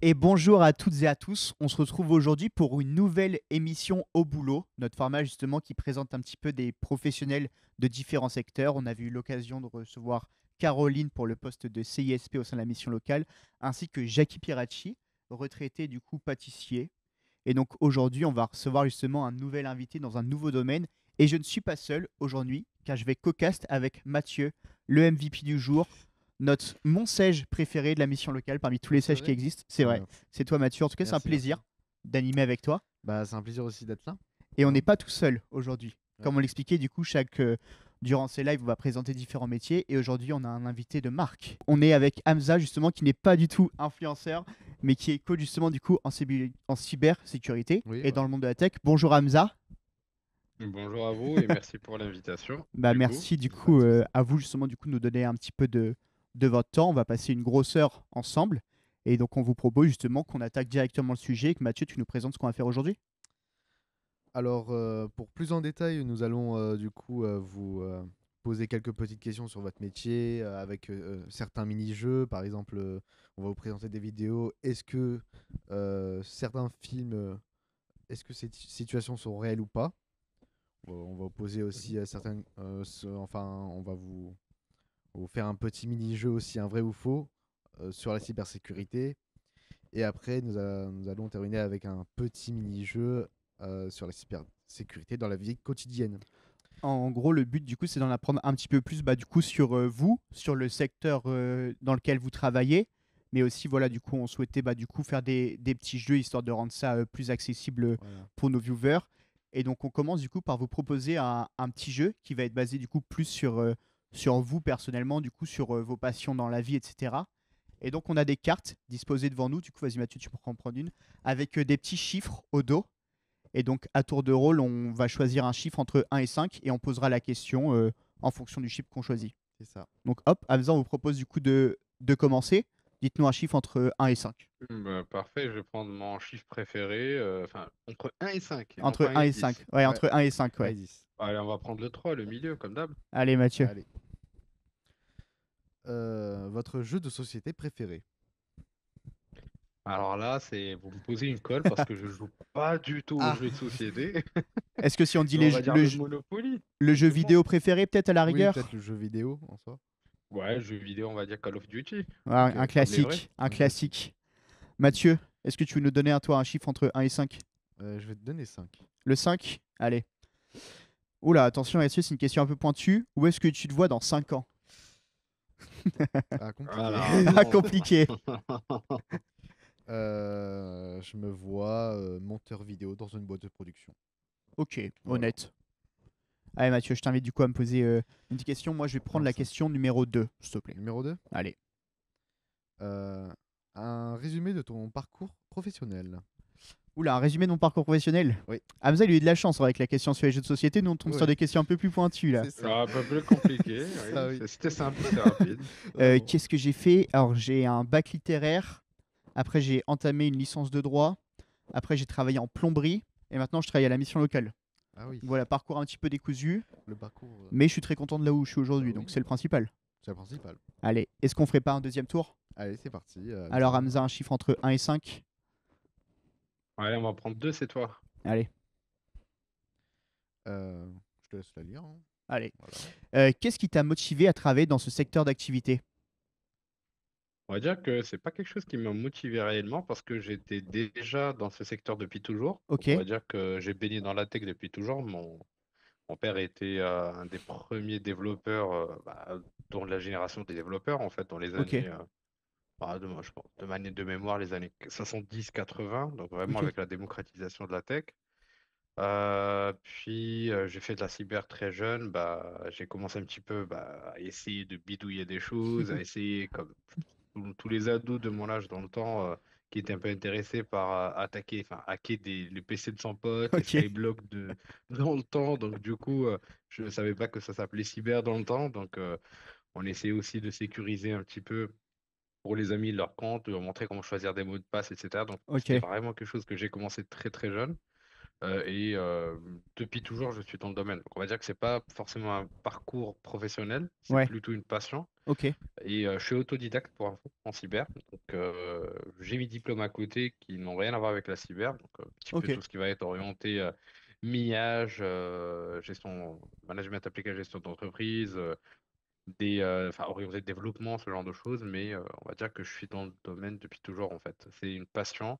Et bonjour à toutes et à tous. On se retrouve aujourd'hui pour une nouvelle émission au boulot, notre format justement qui présente un petit peu des professionnels de différents secteurs. On avait eu l'occasion de recevoir Caroline pour le poste de CISP au sein de la mission locale, ainsi que Jackie Piracci, retraité du coup pâtissier. Et donc aujourd'hui, on va recevoir justement un nouvel invité dans un nouveau domaine. Et je ne suis pas seul aujourd'hui, car je vais co-cast avec Mathieu, le MVP du jour, notre mon Sage préféré de la mission locale parmi tous Ah, les c'est Sages qui vrai? existent. C'est vrai, Ouais, c'est toi Mathieu. En tout cas, c'est un merci, merci. plaisir d'animer avec toi. Bah, c'est un plaisir aussi d'être là. Et on Hein. n'est pas tout seul aujourd'hui. Ouais. Comme on l'expliquait, du coup, durant ces lives, on va présenter différents métiers. Et aujourd'hui, on a un invité de marque. On est avec Hamza, justement, qui n'est pas du tout influenceur, mais qui est coach, justement, du coup, en cybersécurité Oui, et dans voilà. le monde de la tech. Bonjour Hamza. Bonjour à vous et merci pour l'invitation. Bah, Du coup, merci, du Pas de coup, souci. à vous, justement, du coup, de nous donner un petit peu de votre temps. On va passer une grosse heure ensemble. Et donc, on vous propose, justement, qu'on attaque directement le sujet et que Mathieu, tu nous présentes ce qu'on va faire aujourd'hui. Alors, pour plus en détail, nous allons vous poser quelques petites questions sur votre métier avec certains mini-jeux. Par exemple, on va vous présenter des vidéos. Est-ce que certains films, est-ce que ces situations sont réelles ou pas? On va vous poser aussi certaines. Enfin, on va vous faire un petit mini-jeu aussi, un vrai ou faux, sur la cybersécurité. Et après, nous allons terminer avec un petit mini-jeu sur la cybersécurité dans la vie quotidienne. En gros, le but, du coup, c'est d'en apprendre un petit peu plus, bah, du coup, sur vous, sur le secteur dans lequel vous travaillez. Mais aussi, voilà, du coup, on souhaitait, bah, du coup, faire des petits jeux histoire de rendre ça plus accessible Voilà. pour nos viewers. Et donc, on commence, du coup, par vous proposer un petit jeu qui va être basé, du coup, plus sur vous personnellement, du coup, sur vos passions dans la vie, etc. Et donc, on a des cartes disposées devant nous. Du coup, vas-y, Mathieu, tu peux en prendre une. Avec des petits chiffres au dos. Et donc, à tour de rôle, on va choisir un chiffre entre 1 et 5 et on posera la question en fonction du chiffre qu'on choisit. C'est ça. Donc, hop, Hamza, on vous propose du coup de commencer. Dites-nous un chiffre entre 1 et 5. parfait, je vais prendre mon chiffre préféré, enfin entre 1 et 5 et non Entre pas 1 1 et et 10. 5. Ouais, Ouais, entre 1 et 5, ouais. allez 10. Allez, on va prendre le 3, le milieu, comme d'hab. Allez, Mathieu. Allez. Votre jeu de société préféré? Alors là, vous me posez une colle parce que je joue pas du tout aux Ah, jeux de société. Est-ce que si on dit Mais on va dire le Monopoly, le jeu simplement. vidéo préféré, peut-être à la oui, peut-être rigueur? le jeu vidéo en soi. Ouais, jeux vidéo, on va dire Call of Duty, Ouais, Ok, un comme les vrais. classique. Un un classique. classique. Mathieu, est-ce que tu veux nous donner un chiffre entre 1 et 5? Je vais te donner 5. Le 5. Allez. Oula, attention, est-ce que c'est une question un peu pointue? Où est-ce que tu te vois dans 5 ans? Ah, compliqué. Alors, Ah, attention. compliqué. Je me vois monteur vidéo dans une boîte de production. Ok, Voilà. honnête. Allez Mathieu, je t'invite du coup à me poser une petite question. Moi, je vais prendre Non, la ça. question numéro 2, s'il te plaît. Numéro 2. Allez. Un résumé de ton parcours professionnel. Oula, un résumé de mon parcours professionnel. Oui. Hamza, il a eu de la chance avec la question sur les jeux de société. Nous, on tombe sur Ouais, des questions un peu plus pointues là. c'est ça. Un peu plus compliqué, Ça, oui. oui. C'était simple, c'était rapide. Vraiment. Qu'est-ce que j'ai fait? Alors, j'ai un bac littéraire. Après, j'ai entamé une licence de droit. Après, j'ai travaillé en plomberie. Et maintenant, je travaille à la mission locale. Ah oui, Voilà, parcours un petit peu décousu. le parcours, Mais je suis très content de là où je suis aujourd'hui. oui. Donc, c'est le principal. C'est le principal. Allez, est-ce qu'on ferait pas un deuxième tour? Allez, c'est parti. Alors, Hamza. Hamza, un chiffre entre 1 et 5. Allez, on va prendre 2, c'est toi. Allez, Je te laisse la lire. Hein. allez. Voilà. Qu'est-ce qui t'a motivé à travailler dans ce secteur d'activité? On va dire que c'est pas quelque chose qui m'a motivé réellement parce que j'étais déjà dans ce secteur depuis toujours. Donc on Ok, va dire que j'ai baigné dans la tech depuis toujours. Mon père était un des premiers développeurs dans la génération des développeurs en fait dans les ok, années je pense, de mémoire les années 70-80, donc vraiment ok. avec la démocratisation de la tech. Puis j'ai fait de la cyber très jeune, j'ai commencé un petit peu à essayer de bidouiller des choses, à essayer comme tous les ados de mon âge dans le temps qui étaient un peu intéressés par hacker les PC de son pote, les Ok, Skyblock dans le temps. Donc du coup, je ne savais pas que ça s'appelait cyber dans le temps. Donc on essayait aussi de sécuriser un petit peu pour les amis leur compte, de leur montrer comment choisir des mots de passe, etc. Donc c'était ok. vraiment quelque chose que j'ai commencé très très jeune. Depuis toujours, je suis dans le domaine. Donc, on va dire que c'est pas forcément un parcours professionnel, c'est Ouais, plutôt une passion. ok, Je suis autodidacte pour info en cyber. Donc, j'ai mes diplômes à côté qui n'ont rien à voir avec la cyber. Donc, un petit peu ok, tout ce qui va être orienté MIAGE, gestion, management appliqué à gestion d'entreprise, enfin, orienté développement, ce genre de choses. Mais on va dire que je suis dans le domaine depuis toujours, en fait. C'est une passion.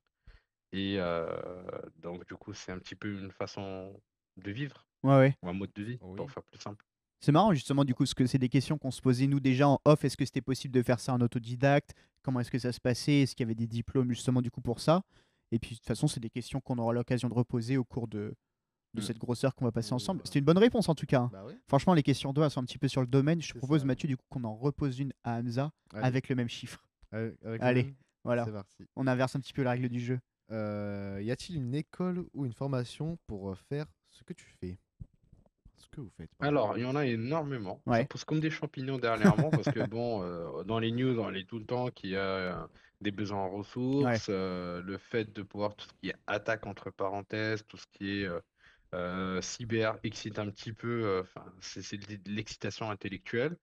Donc, du coup, c'est un petit peu une façon de vivre, ouais, ouais. ou un mode de vie, pour Oui. faire plus simple. C'est marrant justement du coup, parce que c'est des questions qu'on se posait nous déjà en off. Est-ce que c'était possible de faire ça en autodidacte? Comment est-ce que ça se passait? Est-ce qu'il y avait des diplômes justement du coup pour ça? Et puis de toute façon, c'est des questions qu'on aura l'occasion de reposer au cours de Mm. cette grosse heure qu'on va passer Oh, ensemble. C'était une bonne réponse en tout cas, hein. bah oui, Franchement, les questions d'eau elles sont un petit peu sur le domaine. Je te c'est propose ça. Mathieu du coup qu'on en repose une à Hamza Allez, avec le même chiffre. avec le Allez, même. voilà. C'est parti. On inverse un petit peu la règle du jeu. Y a-t-il une école ou une formation pour faire ce que tu fais? Ce que vous faites, pardon. Alors, il y en a énormément. Ça Ouais, pousse comme des champignons dernièrement parce que, bon, dans les news, on lit tout le temps qu'il y a des besoins en ouais, ressources, le fait de pouvoir, tout ce qui est attaque entre parenthèses, tout ce qui est cyber excite un petit peu, enfin, c'est de l'excitation intellectuelle.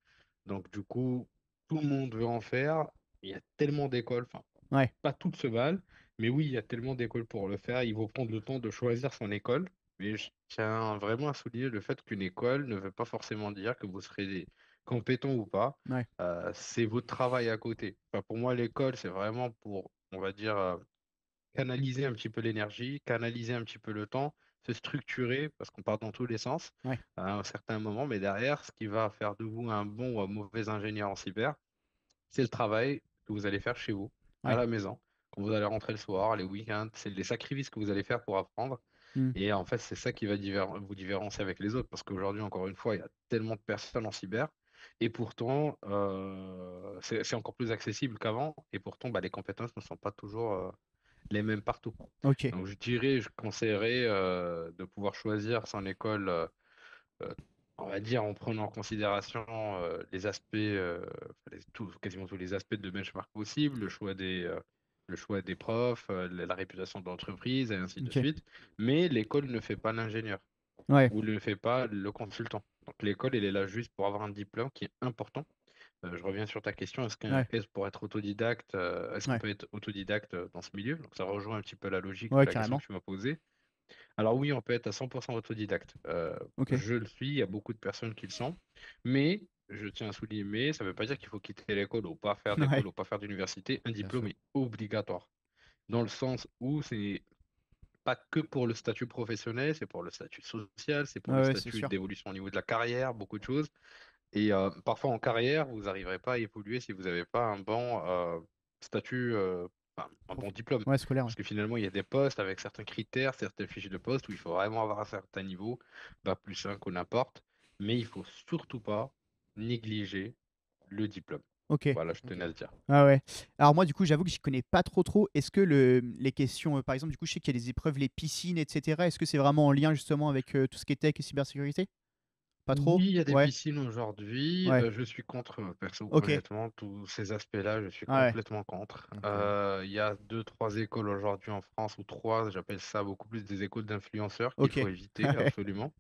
Donc, du coup, tout le monde veut en faire. Il y a tellement d'écoles, enfin, ouais, pas toutes se valent, mais oui, il y a tellement d'écoles pour le faire. Il faut prendre le temps de choisir son école. Mais je tiens vraiment à souligner le fait qu'une école ne veut pas forcément dire que vous serez compétent ou pas. ouais, C'est votre travail à côté. Enfin, pour moi, l'école, c'est vraiment pour, on va dire, canaliser un petit peu l'énergie, canaliser un petit peu le temps, se structurer, parce qu'on part dans tous les sens ouais, à un certain moment. Mais derrière, ce qui va faire de vous un bon ou un mauvais ingénieur en cyber, c'est le travail que vous allez faire chez vous, à ouais. la maison, quand vous allez rentrer le soir, les week-ends, c'est les sacrifices que vous allez faire pour apprendre. Hmm. Et en fait, c'est ça qui va vous différencier avec les autres, parce qu'aujourd'hui, encore une fois, il y a tellement de personnes en cyber, et pourtant, c'est encore plus accessible qu'avant, et pourtant, bah, les compétences ne sont pas toujours les mêmes partout. Ok, Donc, je conseillerais de pouvoir choisir son école euh, on va dire, en prenant en considération les aspects, quasiment tous les aspects de benchmark possibles, le choix des profs, la réputation de l'entreprise, et ainsi de ok, suite. Mais l'école ne fait pas l'ingénieur ouais, ou ne fait pas le consultant. Donc l'école, elle est là juste pour avoir un diplôme qui est important. Je reviens sur ta question, ouais, pour être autodidacte, est-ce qu'on ouais, peut être autodidacte dans ce milieu? Donc ça rejoint un petit peu la logique de ouais, la question carrément. que tu m'as posée. Alors oui, on peut être à 100% autodidacte. Ok, Je le suis, il y a beaucoup de personnes qui le sont, mais je tiens à souligner, mais ça ne veut pas dire qu'il faut quitter l'école ou pas faire d'école ouais, ou pas faire d'université. Un Bien diplôme sûr. est obligatoire, dans le sens où c'est pas que pour le statut professionnel, c'est pour le statut social, c'est pour ouais, le ouais, c'est statut sûr. d'évolution au niveau de la carrière, beaucoup de choses. Parfois en carrière, vous n'arriverez pas à évoluer si vous n'avez pas un bon statut, enfin, un bon diplôme. Ouais, scolaire, ouais. Parce que finalement, il y a des postes avec certains critères, certaines fiches de poste où il faut vraiment avoir un certain niveau, pas plus un qu'on n'importe. Mais il faut surtout pas négliger le diplôme. Ok. Voilà, je Ok. tenais à le dire. Ah ouais. Alors moi, du coup, j'avoue que j'y connais pas trop. Est-ce que les questions, par exemple, du coup, je sais qu'il y a des épreuves, les piscines, etc. Est-ce que c'est vraiment en lien justement avec tout ce qui est tech et cybersécurité? Pas trop? Oui, il y a des Ouais, piscines aujourd'hui. ouais. Je suis contre, perso, Ok. honnêtement, tous ces aspects-là, je suis Ouais, complètement contre. Ok. Il y a deux, trois écoles aujourd'hui en France, ou trois, j'appelle ça beaucoup plus des écoles d'influenceurs qu'il ok. faut éviter Ouais, absolument,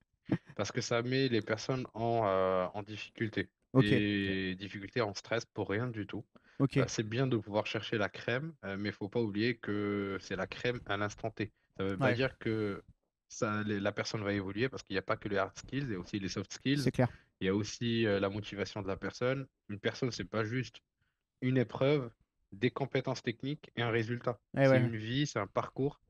parce que ça met les personnes en difficulté. ok. Ok. Et difficulté en stress pour rien du tout. Ok. C'est bien de pouvoir chercher la crème, mais il faut pas oublier que c'est la crème à l'instant T. Ça veut pas Ouais, dire que la personne va évoluer parce qu'il n'y a pas que les hard skills, il y a aussi les soft skills, c'est clair. il y a aussi la motivation de la personne. Une personne, c'est pas juste une épreuve, des compétences techniques et un résultat. Ouais, C'est ouais. une vie, c'est un parcours.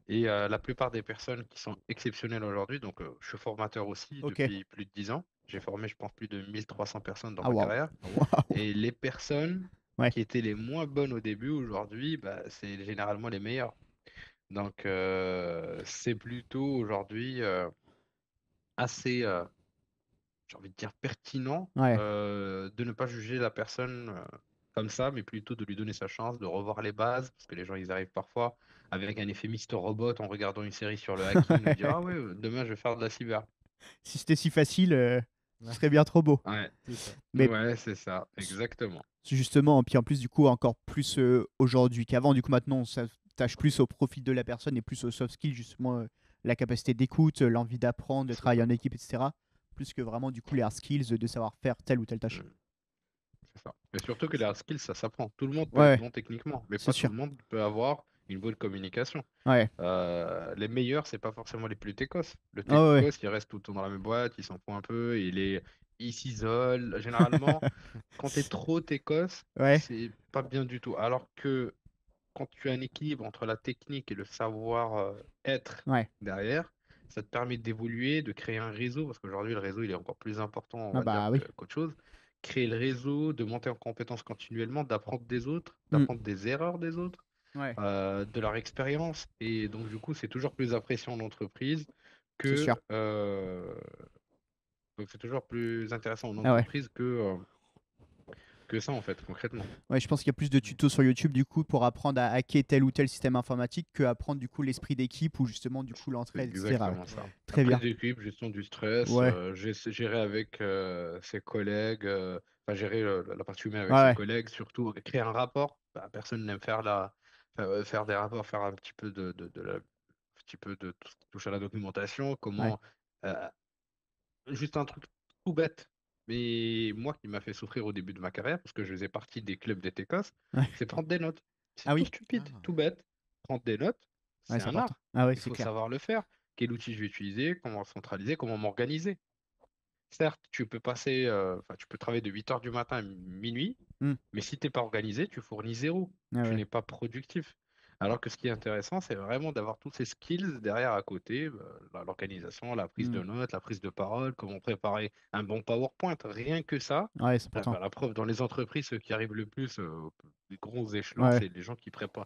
La plupart des personnes qui sont exceptionnelles aujourd'hui, donc je suis formateur aussi Ok. depuis plus de 10 ans. J'ai formé, je pense, plus de 1300 personnes dans Ah ma waouh. carrière. Waouh. Et les personnes Ouais. qui étaient les moins bonnes au début, aujourd'hui, bah, c'est généralement les meilleures. Donc, c'est plutôt aujourd'hui assez, j'ai envie de dire, pertinent Ouais. de ne pas juger la personne comme ça, mais plutôt de lui donner sa chance, de revoir les bases, parce que les gens, ils arrivent parfois avec un effet Mister Robot en regardant une série sur le hacking, de dire, ah ouais, demain, je vais faire de la cyber. Si c'était si facile, ce Ouais, serait bien trop beau. Ouais, c'est ça. Mais ouais, c'est ça, exactement. justement, puis en plus, du coup, encore plus aujourd'hui qu'avant. Du coup, maintenant, on s'attache plus au profil de la personne et plus aux soft skills, justement, la capacité d'écoute, l'envie d'apprendre, de travailler en équipe, etc. Plus que vraiment du coup les hard skills de savoir faire telle ou telle tâche. Mm, c'est ça. Et surtout que les hard skills, ça s'apprend. Tout le monde peut être Ouais, bon techniquement, mais c'est pas tout sûr. le monde peut avoir une bonne communication. Ouais. Les meilleurs, c'est pas forcément les plus techos. Le Ah ouais, techos, il reste tout le temps dans la même boîte, il s'en fout un peu, il s'isole. Généralement, quand tu es trop techos, ouais. c'est pas bien du tout. Alors que quand tu as un équilibre entre la technique et le savoir-être Ouais. derrière, ça te permet d'évoluer, de créer un réseau, parce qu'aujourd'hui, le réseau, il est encore plus important, on Ah va dire, bah oui. qu'autre chose. Créer le réseau, de monter en compétences continuellement, d'apprendre des autres, Mm. d'apprendre des erreurs des autres, Ouais, de leur expérience. Et donc, du coup, c'est toujours plus appréciant en entreprise c'est sûr. que... donc, c'est toujours plus intéressant en Ah ouais. entreprise que ça, en fait, concrètement. Ouais, je pense qu'il y a plus de tutos sur YouTube du coup pour apprendre à hacker tel ou tel système informatique que apprendre du coup l'esprit d'équipe ou justement du coup C'est l'entraide, etc. Ouais. exactement ça. Ouais. La Très prise bien. d'équipe, gestion du stress, Ouais. gérer avec ses collègues, enfin gérer la partie humaine avec Ouais, ses ouais. collègues, surtout créer un rapport. Bah, personne n'aime faire des rapports, faire un petit peu un petit peu de tout ce qui touche à la documentation, Ouais. comment euh, juste un truc tout bête, mais moi qui m'a fait souffrir au début de ma carrière, parce que je faisais partie des clubs des TECOS, Ouais. c'est prendre des notes. Ah C'est tout oui. stupide, Ah. tout bête. Prendre des notes, Ouais, c'est c'est un important. art. Ah ouais, Il c'est faut clair. savoir le faire. Quel outil je vais utiliser, comment centraliser, comment m'organiser. Certes, tu peux travailler de 8 heures du matin à minuit, Mm. mais si tu n'es pas organisé, tu fournis zéro. Ah Tu ouais. n'es pas productif. Alors que ce qui est intéressant, c'est vraiment d'avoir tous ces skills derrière à côté, l'organisation, la prise Mm. de notes, la prise de parole, comment préparer un bon PowerPoint. Rien que ça, Ouais, c'est important. la preuve, dans les entreprises, ceux qui arrivent le plus, les gros échelons, Ouais. c'est les gens qui préparent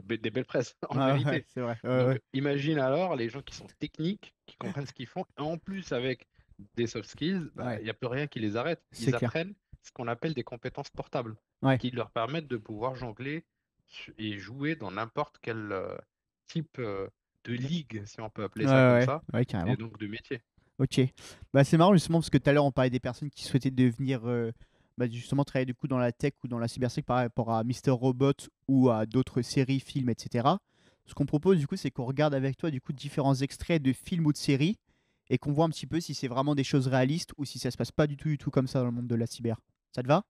des belles presses, en Ouais, ouais, vérité. c'est vrai. Ouais, Donc, ouais. imagine alors les gens qui sont techniques, qui comprennent ce qu'ils font, et en plus avec des soft skills, bah, Ouais, il n'y a plus rien qui les arrête. c'est Ils clair. apprennent ce qu'on appelle des compétences portables, Ouais. qui leur permettent de pouvoir jongler et jouer dans n'importe quel type de ligue, si on peut appeler Ouais, ça comme ouais, ça, ouais, et carrément. donc de métier. Ok. Bah, c'est marrant justement parce que tout à l'heure on parlait des personnes qui souhaitaient devenir bah, justement travailler du coup dans la tech ou dans la cybersec par rapport à Mister Robot ou à d'autres séries, films, etc. Ce qu'on propose du coup c'est qu'on regarde avec toi du coup différents extraits de films ou de séries et qu'on voit un petit peu si c'est vraiment des choses réalistes ou si ça se passe pas du tout comme ça dans le monde de la cyber. Ça te va?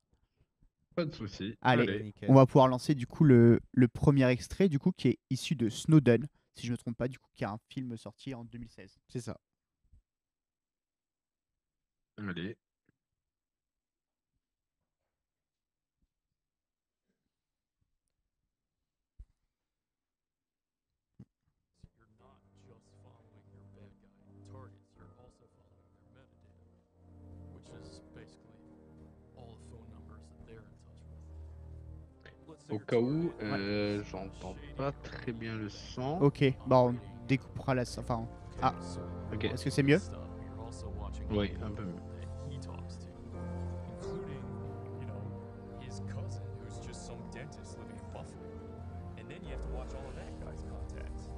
Pas de souci. Allez, Ouais, Allez, on nickel. va pouvoir lancer du coup le premier extrait du coup qui est issu de Snowden, si je me trompe pas, du coup qui est un film sorti en 2016. C'est ça. allez. You're not just following your bad guy targets, you're also following their metadata, which is basically all the phone numbers that they're in touch with. Let's say Au your cas où, target Ouais. is j'entends shady pas or très bien le son. Ok, bah on operating. découpera la... Enfin, Okay, ah, so Ok, est-ce que watching c'est this mieux? stuff, you're also watching all oui, the un peu people mieux. that he talks to, including, you know, his cousin, who's just some dentist living in Buffalo. And then you have to watch all of that guy's contacts.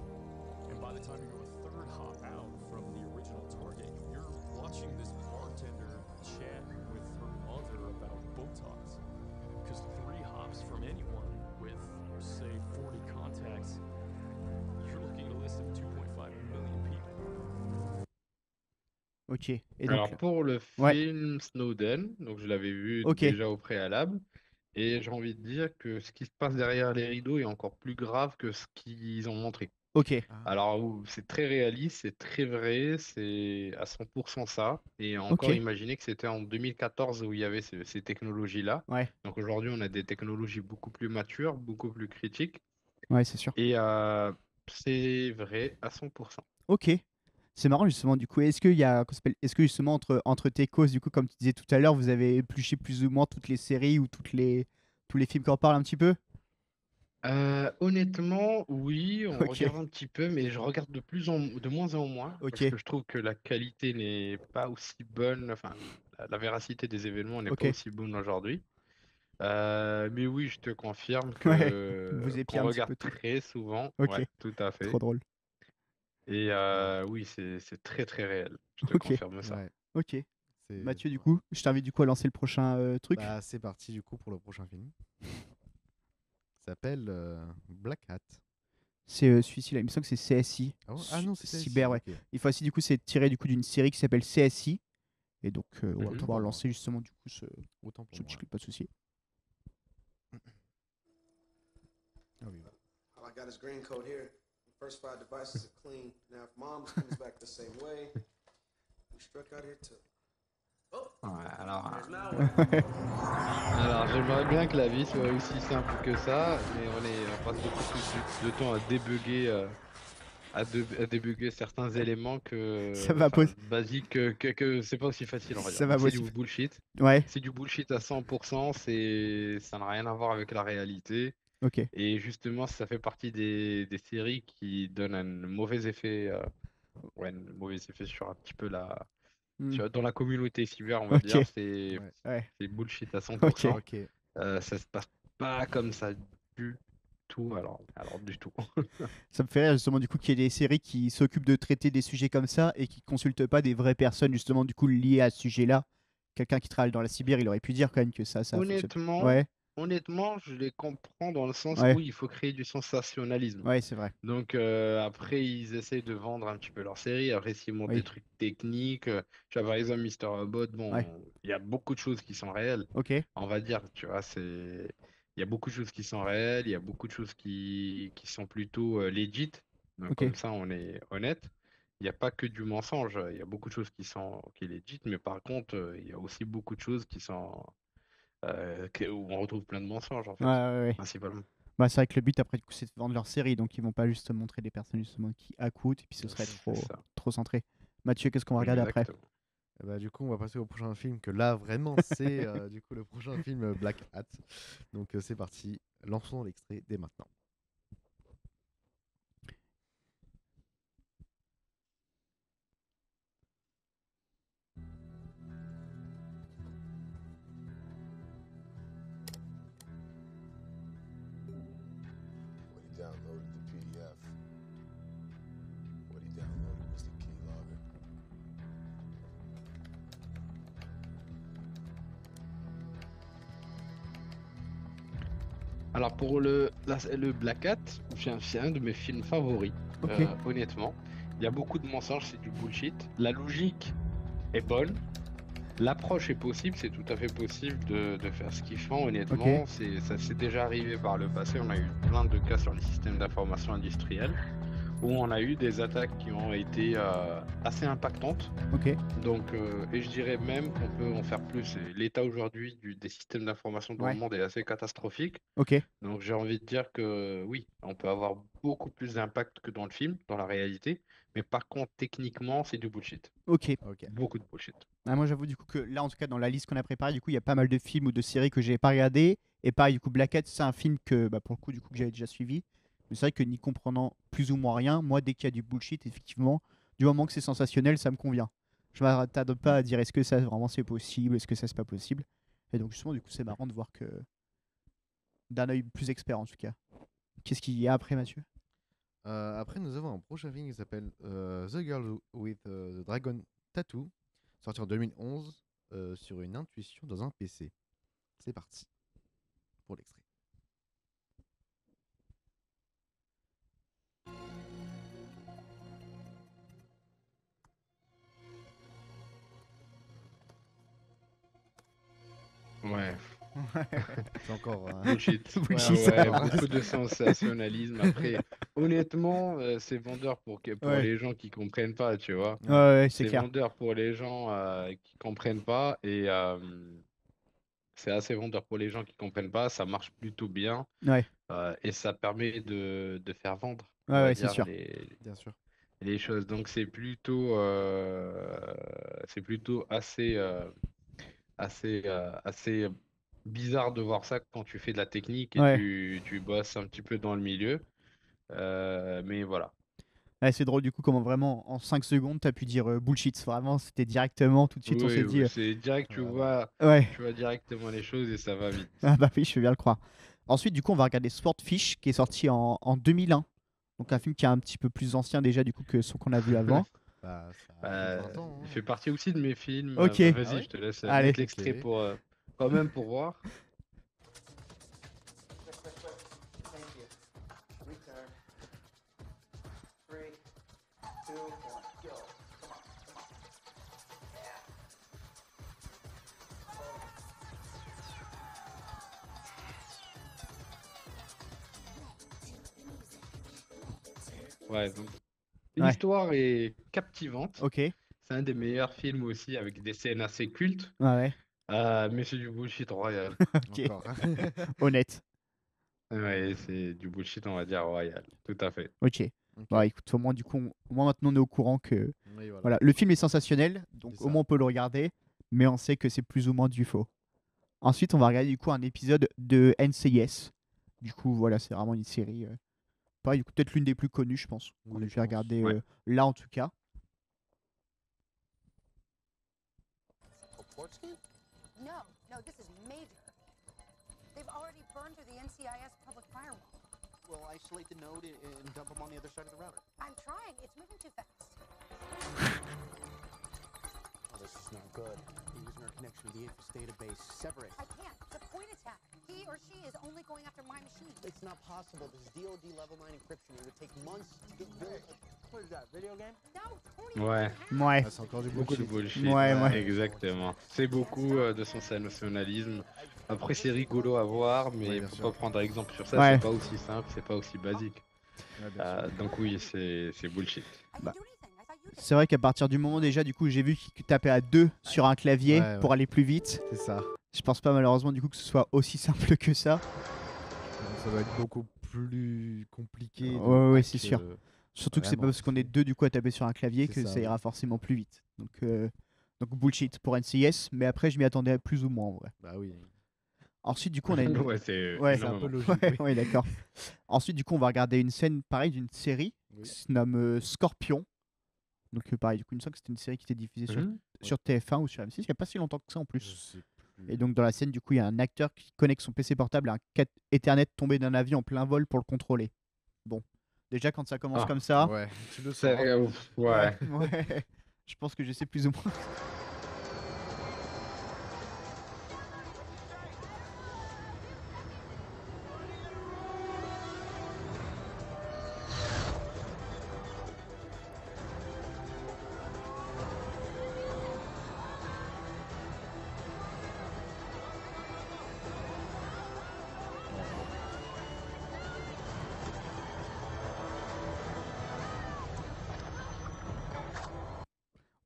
And by the time you go a third hop out from the original target, you're watching this bartender chat with her mother about Botox. Because 3 hops from anyone with, say, 40 contacts, you're looking at a list of 2.5 million people. Ok. Et donc, Alors pour le ouais, film Snowden, donc je l'avais vu ok, déjà au préalable, et j'ai envie de dire que ce qui se passe derrière les rideaux est encore plus grave que ce qu'ils ont montré. ok, Ah. Alors c'est très réaliste, c'est très vrai, c'est à 100% ça. Et ok, encore imaginer que c'était en 2014 où il y avait ces technologies-là. ouais, Donc aujourd'hui on a des technologies beaucoup plus matures, beaucoup plus critiques, ouais, c'est sûr. et c'est vrai à 100%. Ok. C'est marrant justement du coup. Est-ce qu'il y a, est-ce que justement entre tes causes du coup, comme tu disais tout à l'heure, vous avez épluché plus ou moins toutes les séries ou tous les films qui en parlent un petit peu? Honnêtement, oui, on Ok, regarde un petit peu, mais je regarde de moins en moins parce ok, que je trouve que la qualité n'est pas aussi bonne, enfin, la véracité des événements n'est pas ok. aussi bonne aujourd'hui. Mais oui, je te confirme Ouais. Vous que épiez qu'on un petit regarde peu tout. très souvent, Ok, ouais, tout à trop fait. drôle. Et Ouais. oui, c'est très très réel, je te Ok, confirme ça. Ouais. ok. C'est Mathieu, du ouais. coup, je t'invite du coup à lancer le prochain truc. Bah, c'est parti du coup pour le prochain film. Ça s'appelle Black Hat. C'est celui-ci là, il me semble que c'est CSI. Ah, ouais? Ah non, c'est Cyber, ouais. ok. Il faut aussi, du coup, c'est tiré du coup d'une série qui s'appelle CSI. Et donc, on va Mhm. pouvoir lancer justement du coup Autant pour ce moi. petit clip, pas de souci. Ah oui, I got his green code here. The first 5 devices are clean. Now, if mom's comes back the same way, we struck out here too. Oh, Ouais, alors, there's Malware. alors j'aimerais bien que la vie soit aussi simple que ça, mais on passe beaucoup plus de temps à débugger, à débugger certains éléments Ça que, va enfin, poser. basiques, que c'est pas aussi facile, on va dire. Ça va Donc c'est poser. du bullshit. Ouais, C'est du bullshit à 100%, ça n'a rien à voir avec la réalité. ok. Et justement, ça fait partie des séries qui donnent un mauvais effet, ouais, un mauvais effet sur un petit peu Hmm. dans la communauté cyber, on va Ok. dire, c'est Ouais. Ouais, c'est bullshit à ok. 100%. Ok. Ça se passe pas comme ça du tout, alors du tout. Ça me fait rire justement du coup qu'il y ait des séries qui s'occupent de traiter des sujets comme ça et qui consultent pas des vraies personnes justement du coup liées à ce sujet-là. Quelqu'un qui travaille dans la cyber, il aurait pu dire quand même que ça fonctionne. Honnêtement, Ouais, honnêtement, je les comprends dans le sens ouais, où il faut créer du sensationnalisme. ouais, c'est vrai. Donc après, ils essayent de vendre un petit peu leur série. Après, s'ils montent des Oui, trucs techniques, tu vois, par exemple, Mister Robot, ouais. bon, il y a beaucoup de choses qui sont réelles. Ok, On va dire, tu vois, il y a beaucoup de choses qui sont réelles, il y a beaucoup de choses qui sont plutôt legit. Donc ok, comme ça, on est honnête. Il n'y a pas que du mensonge, il y a beaucoup de choses qui legit, mais par contre, il y a aussi beaucoup de choses qui sont où on retrouve plein de mensonges en ouais, fait, ouais, ouais. principalement. Bah, c'est vrai que le but après du coup c'est de vendre leur série, donc ils vont pas juste montrer des personnes justement qui écoutent et puis ce serait C'est ça. trop centré. Mathieu, qu'est-ce qu'on va regarder après? Exactement. Eh bah, du coup, on va passer au prochain film que là, vraiment, c'est du coup le prochain film Black Hat. Donc, c'est parti. Lançons l'extrait dès maintenant. When he downloaded the PDF, what he downloaded was the keylogger. Alors pour le Black Hat, c'est un de mes films favoris, Ok, honnêtement. Il y a beaucoup de mensonges, c'est du bullshit. La logique est bonne, l'approche est possible, c'est tout à fait possible de faire ce qu'ils font, honnêtement. Ça s'est déjà arrivé par le passé, on a eu plein de cas sur les systèmes d'information industriels où on a eu des attaques qui ont été assez impactantes. ok, Donc, et je dirais même qu'on peut en faire plus. Et l'état aujourd'hui des systèmes d'information dans ouais, le monde est assez catastrophique. ok, Donc j'ai envie de dire que oui, on peut avoir beaucoup plus d'impact que dans le film, dans la réalité. Mais par contre, techniquement, c'est du bullshit. ok. Ok. Beaucoup de bullshit. Ah, moi j'avoue du coup que là en tout cas dans la liste qu'on a préparée du coup il y a pas mal de films ou de séries que j'ai pas regardé et pareil du coup Black Hat c'est un film que bah, pour le coup du coup que j'avais déjà suivi mais c'est vrai que n'y comprenant plus ou moins rien moi dès qu'il y a du bullshit effectivement du moment que c'est sensationnel ça me convient je m'attarde pas à dire est-ce que ça vraiment c'est possible est-ce que ça c'est pas possible et donc justement du coup c'est marrant de voir que d'un œil plus expert en tout cas qu'est-ce qu'il y a après Mathieu? Après, nous avons un prochain film qui s'appelle The Girl with the Dragon Tattoo, sorti en 2011 sur une intuition dans un PC. C'est parti pour l'extrait. Ouais, C'est encore. bullshit. Bullshit. Ouais, beaucoup de sensationnalisme. Après, honnêtement, c'est vendeur pour Ouais. les gens qui comprennent pas, tu vois. Ouais, ouais, c'est C'est clair. vendeur pour les gens qui comprennent pas et c'est assez vendeur pour les gens qui comprennent pas. Ça marche plutôt bien Ouais, et ça permet de faire vendre, on ouais, va ouais, c'est dire, sûr. Bien sûr. les choses. Donc c'est plutôt assez bizarre de voir ça quand tu fais de la technique et Ouais. tu bosses un petit peu dans le milieu. Mais voilà. Ouais, c'est drôle du coup comment vraiment en 5 secondes t'as pu dire bullshit. Vraiment c'était directement tout de suite on s'est Oui, dit oui, c'est direct, Voilà. ouais. tu vois directement les choses et ça va vite. Ah bah oui, je peux bien le croire. Ensuite, du coup, on va regarder Swordfish, qui est sorti en 2001. Donc un film qui est un petit peu plus ancien déjà du coup que ce qu'on a vu avant. Bah, ça a plus de 20 ans. Il hein. fait partie aussi de mes films. Ok. Bah, Ah vas-y, ouais je te laisse Allez. mettre l'extrait Ok. pour quand même pour voir. Thank you. Return. Ouais, donc Ouais. l'histoire est captivante. Ok. Ouais, C'est un des meilleurs films aussi avec des scènes assez cultes. ouais. Mais c'est du bullshit royal. Ok. Encore. Honnête. Ouais, c'est du bullshit, on va dire royal. Tout à fait. Ok. Ok. Bah écoute, au moins du coup, au moins maintenant on est au courant que Oui, voilà. voilà, le film est sensationnel, donc C'est au ça. moins on peut le regarder, mais on sait que c'est plus ou moins du faux. Ensuite, on va regarder du coup un épisode de NCIS. Du coup, voilà, c'est vraiment une série. Pareil, du coup, peut-être l'une des plus connues, je pense. Qu'on Oui, a je pu pense. regarder Ouais. là en tout cas. A porch game? No, this is major. They've already burned through the NCIS public firewall. Well, isolate the node and dump them on the other side of the router. I'm trying. It's moving too fast. Oh, this is not good. You're using our connection to the AFIS database. Sever it. I can't. It's a point attack. He or she is only going after my machine. It's not possible. This is DoD level 9 encryption. It would take months to get built. What is that, video game? No, Tony. Ouais. Ouais. Ah, c'est encore du Beaucoup de bullshit. bullshit. Ouais, ouais. Exactement. C'est beaucoup de sensationnalisme. Après, c'est rigolo à voir, mais Ouais, bien faut sûr. pas prendre exemple sur ça. Ouais. C'est pas aussi simple, c'est pas aussi basique. Ouais, bien sûr. Donc oui, c'est bullshit. I can Bah. do anything. I thought you did. C'est vrai qu'à partir du moment déjà, du coup, j'ai vu qu'il tapait à 2 sur un clavier Ouais, pour ouais. aller plus vite. C'est ça. Je pense pas malheureusement du coup que ce soit aussi simple que ça. Ça doit être beaucoup plus compliqué. de Ouais, hack, c'est sûr. Surtout que c'est pas Vraiment, parce qu'on est c'est- 2 du coup à taper sur un clavier C'est que ça, ça ira ouais. forcément plus vite. Donc bullshit pour NCIS, mais après je m'y attendais plus ou moins en vrai. Bah oui. Ensuite du coup on a une... Ouais, c'est Ouais, C'est un peu énormément. logique. Ouais, oui. ouais, d'accord. Ensuite du coup on va regarder une scène pareil d'une série Oui. qui se nomme Scorpion. Donc pareil, du coup il me semble que c'était une série qui était diffusée Mhm. sur TF1 ou sur M6 il n'y a pas si longtemps que ça en Je plus. sais plus. Et donc dans la scène, du coup, il y a un acteur qui connecte son PC portable à un Ethernet tombé d'un avion en plein vol pour le contrôler. Bon, déjà quand ça commence Ah, comme ça, Ouais, tu le sens. C'est- ouais. ouais, je pense que je sais plus ou moins.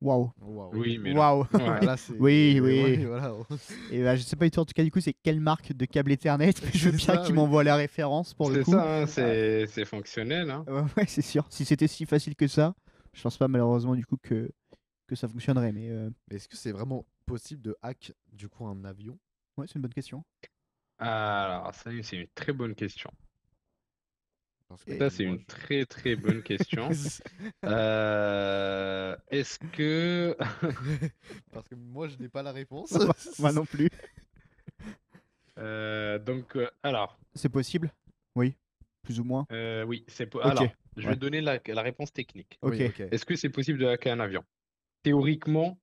Waouh, Waouh. Oui, mais non. waouh. Ouais. Ah, là, c'est- Oui, ouais, oui. voilà. Et bah, je sais pas du tout en tout cas du coup c'est quelle marque de câble Ethernet, mais je veux C'est bien ça, qu'il oui. m'envoie la référence pour le C'est coup. ça, hein, c'est fonctionnel. Hein. Ouais, c'est sûr. Si c'était si facile que ça, je pense pas malheureusement du coup que ça fonctionnerait, mais Mais est-ce que c'est vraiment possible de hack du coup un avion? ouais, c'est une bonne question. Alors, ça, c'est une très bonne question. Parce Et- Ça, c'est moi, une très très bonne question. je- Est-ce que... Parce que moi je n'ai pas la réponse. Moi non plus. Alors, C'est possible? Oui, plus ou moins. oui, c'est Ok, alors, je ouais. vais donner la réponse technique. Ok, Oui, ok. Est-ce que c'est possible de hacker un avion? Théoriquement,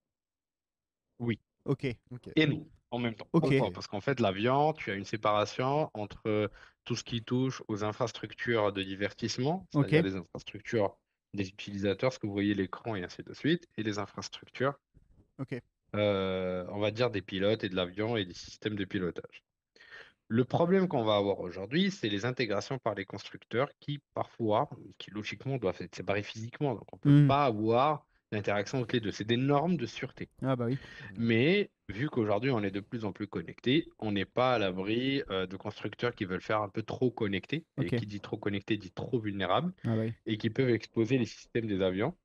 oui. ok, Ok. Et non, en même temps. Ok. Pourquoi? Parce qu'en fait, l'avion, tu as une séparation entre tout ce qui touche aux infrastructures de divertissement, Ok. c'est-à-dire les infrastructures des utilisateurs, ce que vous voyez l'écran et ainsi de suite, et les infrastructures, ok. on va dire, des pilotes et de l'avion et des systèmes de pilotage. Le problème qu'on va avoir aujourd'hui, c'est les intégrations par les constructeurs qui, parfois, qui logiquement doivent être séparés physiquement. Donc, on ne peut Hmm. pas avoir d'interaction entre les deux. C'est des normes de sûreté. Ah bah oui. Mais vu qu'aujourd'hui, on est de plus en plus connecté, on n'est pas à l'abri de constructeurs qui veulent faire un peu trop connecté. Ok. Et qui dit trop connecté dit trop vulnérable. Ah bah oui. Et qui peuvent exposer les systèmes des avions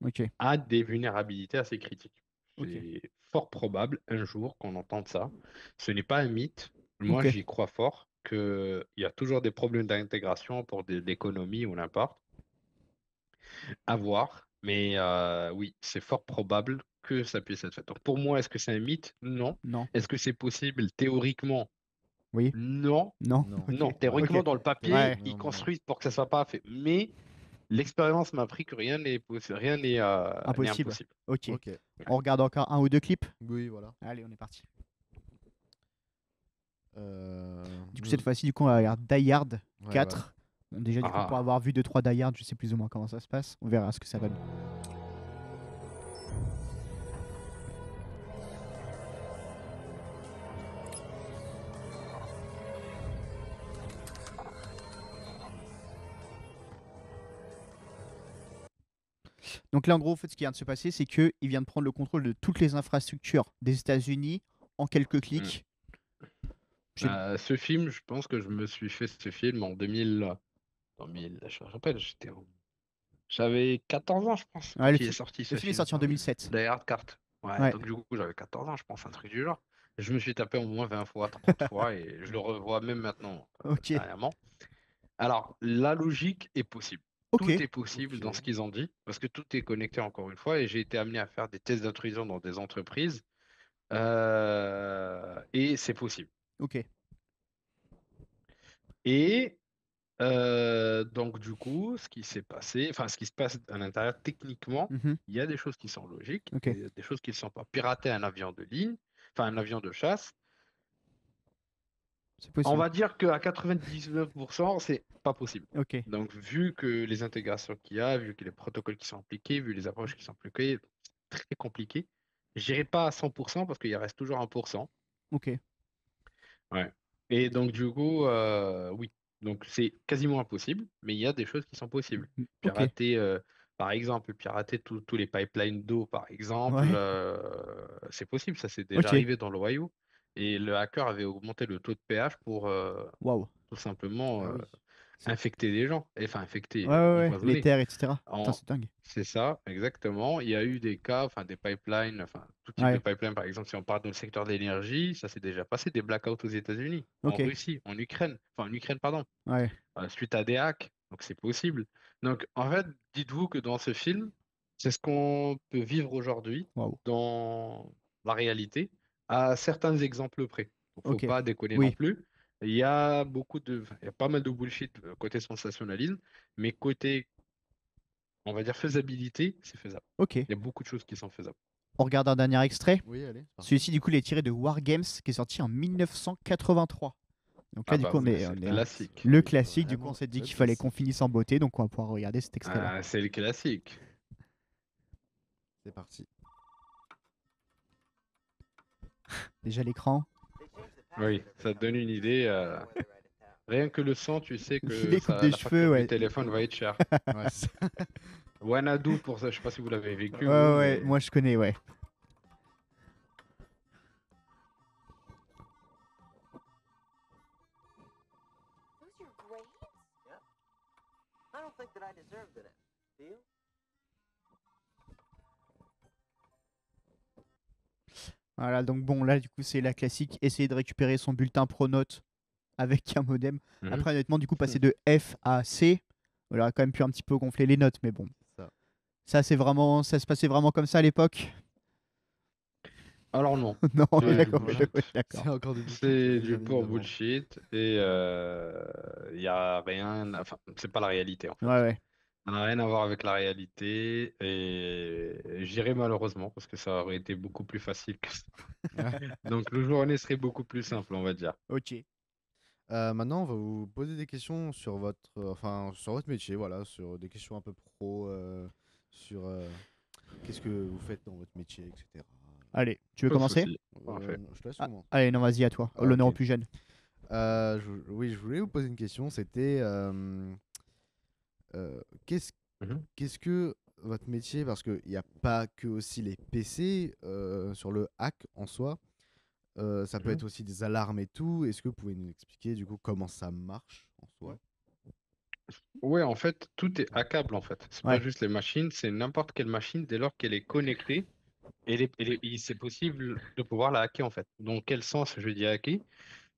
Ok. à des vulnérabilités assez critiques. Ok. C'est fort probable un jour qu'on entende ça. Ce n'est pas un mythe. Moi, Ok. j'y crois fort qu'il y a toujours des problèmes d'intégration pour l'économie ou n'importe. À voir. Mais oui, c'est fort probable que ça puisse être fait. Donc pour moi, est-ce que c'est un mythe? Non. Non. Est-ce que c'est possible théoriquement? Oui. Non. Non. Non. Ok. Non, théoriquement, Ok. dans le papier, Ouais. ils Non, non. construisent pour que ça soit pas fait. Mais l'expérience m'a appris que rien n'est n'est Impossible. impossible. Ok. Ok. On regarde encore un ou deux clips. Oui, voilà. Allez, on est parti. Euh, Du coup, nous- cette fois-ci, du coup, on va regarder Die Hard ouais, 4. Bon, déjà, du coup, pour Ah, avoir vu 2-3 Die Hard, je sais plus ou moins comment ça se passe. On verra ce que ça donne. Donc là, en gros, en fait, ce qui vient de se passer, c'est qu'il vient de prendre le contrôle de toutes les infrastructures des États-Unis en quelques hmm. clics. J'ai- Ce film, je pense que je me suis fait ce film en 2000, je me rappelle, j'avais 14 ans, je pense, Ouais, quand il est sorti le ce film est film. sorti en 2007. Die Hard Cart. Ouais, Ouais, donc du coup, j'avais 14 ans, je pense, un truc du genre. Je me suis tapé au moins 20 fois, 30 fois, et je le revois même maintenant, ok, dernièrement. Alors, la logique est possible. ok, Tout est possible dans ce Ok. qu'ils ont dit, parce que tout est connecté encore une fois, et j'ai été amené à faire des tests d'intrusion dans des entreprises, et c'est possible. ok. Et donc du coup, ce qui s'est passé, enfin ce qui se passe à l'intérieur techniquement, Mhm, il y a des choses qui sont logiques, ok, il y a des choses qui ne sont pas. Pirater un avion de ligne, enfin un avion de chasse, c'est on possible. va dire qu'à 99%, c'est pas possible. Ok, Donc vu que les intégrations qu'il y a, vu que les protocoles qui sont appliqués, vu les approches qui sont appliquées, c'est très compliqué. J'irai pas à 100% parce qu'il reste toujours 1%. ok, Ouais. Et donc, du coup, oui. Donc, c'est quasiment impossible, mais il y a des choses qui sont possibles. ok, Pirater, par exemple, pirater tous les pipelines d'eau, par exemple, ouais, c'est possible. Ça s'est déjà ok, arrivé dans l'Ohio. Et le hacker avait augmenté le taux de pH pour waouh. tout simplement Ah oui. C'est- infecter des gens. Enfin, Ouais, infecter, ouais, ouais, les empoisonner. terres, etc. Putain, En- c'est dingue. C'est ça, exactement. Il y a eu des cas, enfin des pipelines, enfin tout type de Ouais, pipeline, par exemple, si on parle dans le secteur de l'énergie, ça s'est déjà passé des blackouts aux États-Unis, en ok, Russie, en Ukraine, enfin en Ukraine, pardon, ouais, suite à des hacks. Donc c'est possible. Donc en fait, dites-vous que dans ce film, c'est ce qu'on peut vivre aujourd'hui waouh. dans la réalité, à certains exemples près. Il ne faut Ok, pas déconner non oui, plus. Il y a pas mal de bullshit côté sensationnalisme, mais côté on va dire faisabilité, c'est faisable. ok. Il y a beaucoup de choses qui sont faisables. On regarde un dernier extrait. Oui, allez, c'est parti. Celui-ci, du coup, il est tiré de Wargames, qui est sorti en 1983. Donc là, Ah du bah coup, oui, c'est le on est classique. le Oui, classique. Du coup, on vraiment s'est dit le qu'il fallait qu'on classique. finisse en beauté, donc on va pouvoir regarder cet extrait-là. Ah, c'est le classique. C'est parti. Déjà l'écran. Oui, ça te donne une idée. Rien que le son, tu sais que Les coupes de la cheveux, facture du ouais. téléphone va être chère. Ouais, c'est- Wanadu, pour ça, je sais pas si vous l'avez vécu, Ouais, vous, ouais, mais moi je connais, ouais. Those your grades? I don't think that I deserved it. Do you? Voilà, donc bon, là, du coup, c'est la classique. Essayer de récupérer son bulletin Pronote avec un modem. Mhm. Après, honnêtement, du coup, passer de F à C, on aurait quand même pu un petit peu gonfler les notes, mais bon. ça. Ça, c'est vraiment, ça se passait vraiment comme ça à l'époque. Alors non, Non, on est c'est du d'accord, bullshit. ouais, d'accord. C'est encore du bullshit, C'est bien du pur évidemment. bullshit et il y a rien, enfin, c'est pas la réalité en fait. Ouais, ouais. Ça n'a rien à voir avec la réalité et j'irai malheureusement parce que ça aurait été beaucoup plus facile que ça. Donc le journée serait beaucoup plus simple, on va dire. Ok. Maintenant, on va vous poser des questions sur votre, enfin, sur votre métier, voilà, sur des questions un peu pro, sur qu'est-ce que vous faites dans votre métier, etc. Allez, tu veux Pas de commencer? souci. Parfait. Je te laisse Ah, ou moi allez, non, vas-y, à toi. Ah, L'honneur ok. au plus jeune. Oui, je voulais vous poser une question. C'était qu'est-ce Mhm. qu'est-ce que votre métier, parce qu'il n'y a pas que aussi les PC sur le hack en soi, ça peut Mhm. être aussi des alarmes et tout. Est-ce que vous pouvez nous expliquer du coup comment ça marche en soi? Ouais, en fait, tout est hackable en fait. C'est pas Ouais. juste les machines, c'est n'importe quelle machine dès lors qu'elle est connectée. C'est possible de pouvoir la hacker en fait. Dans quel sens je dis hacker?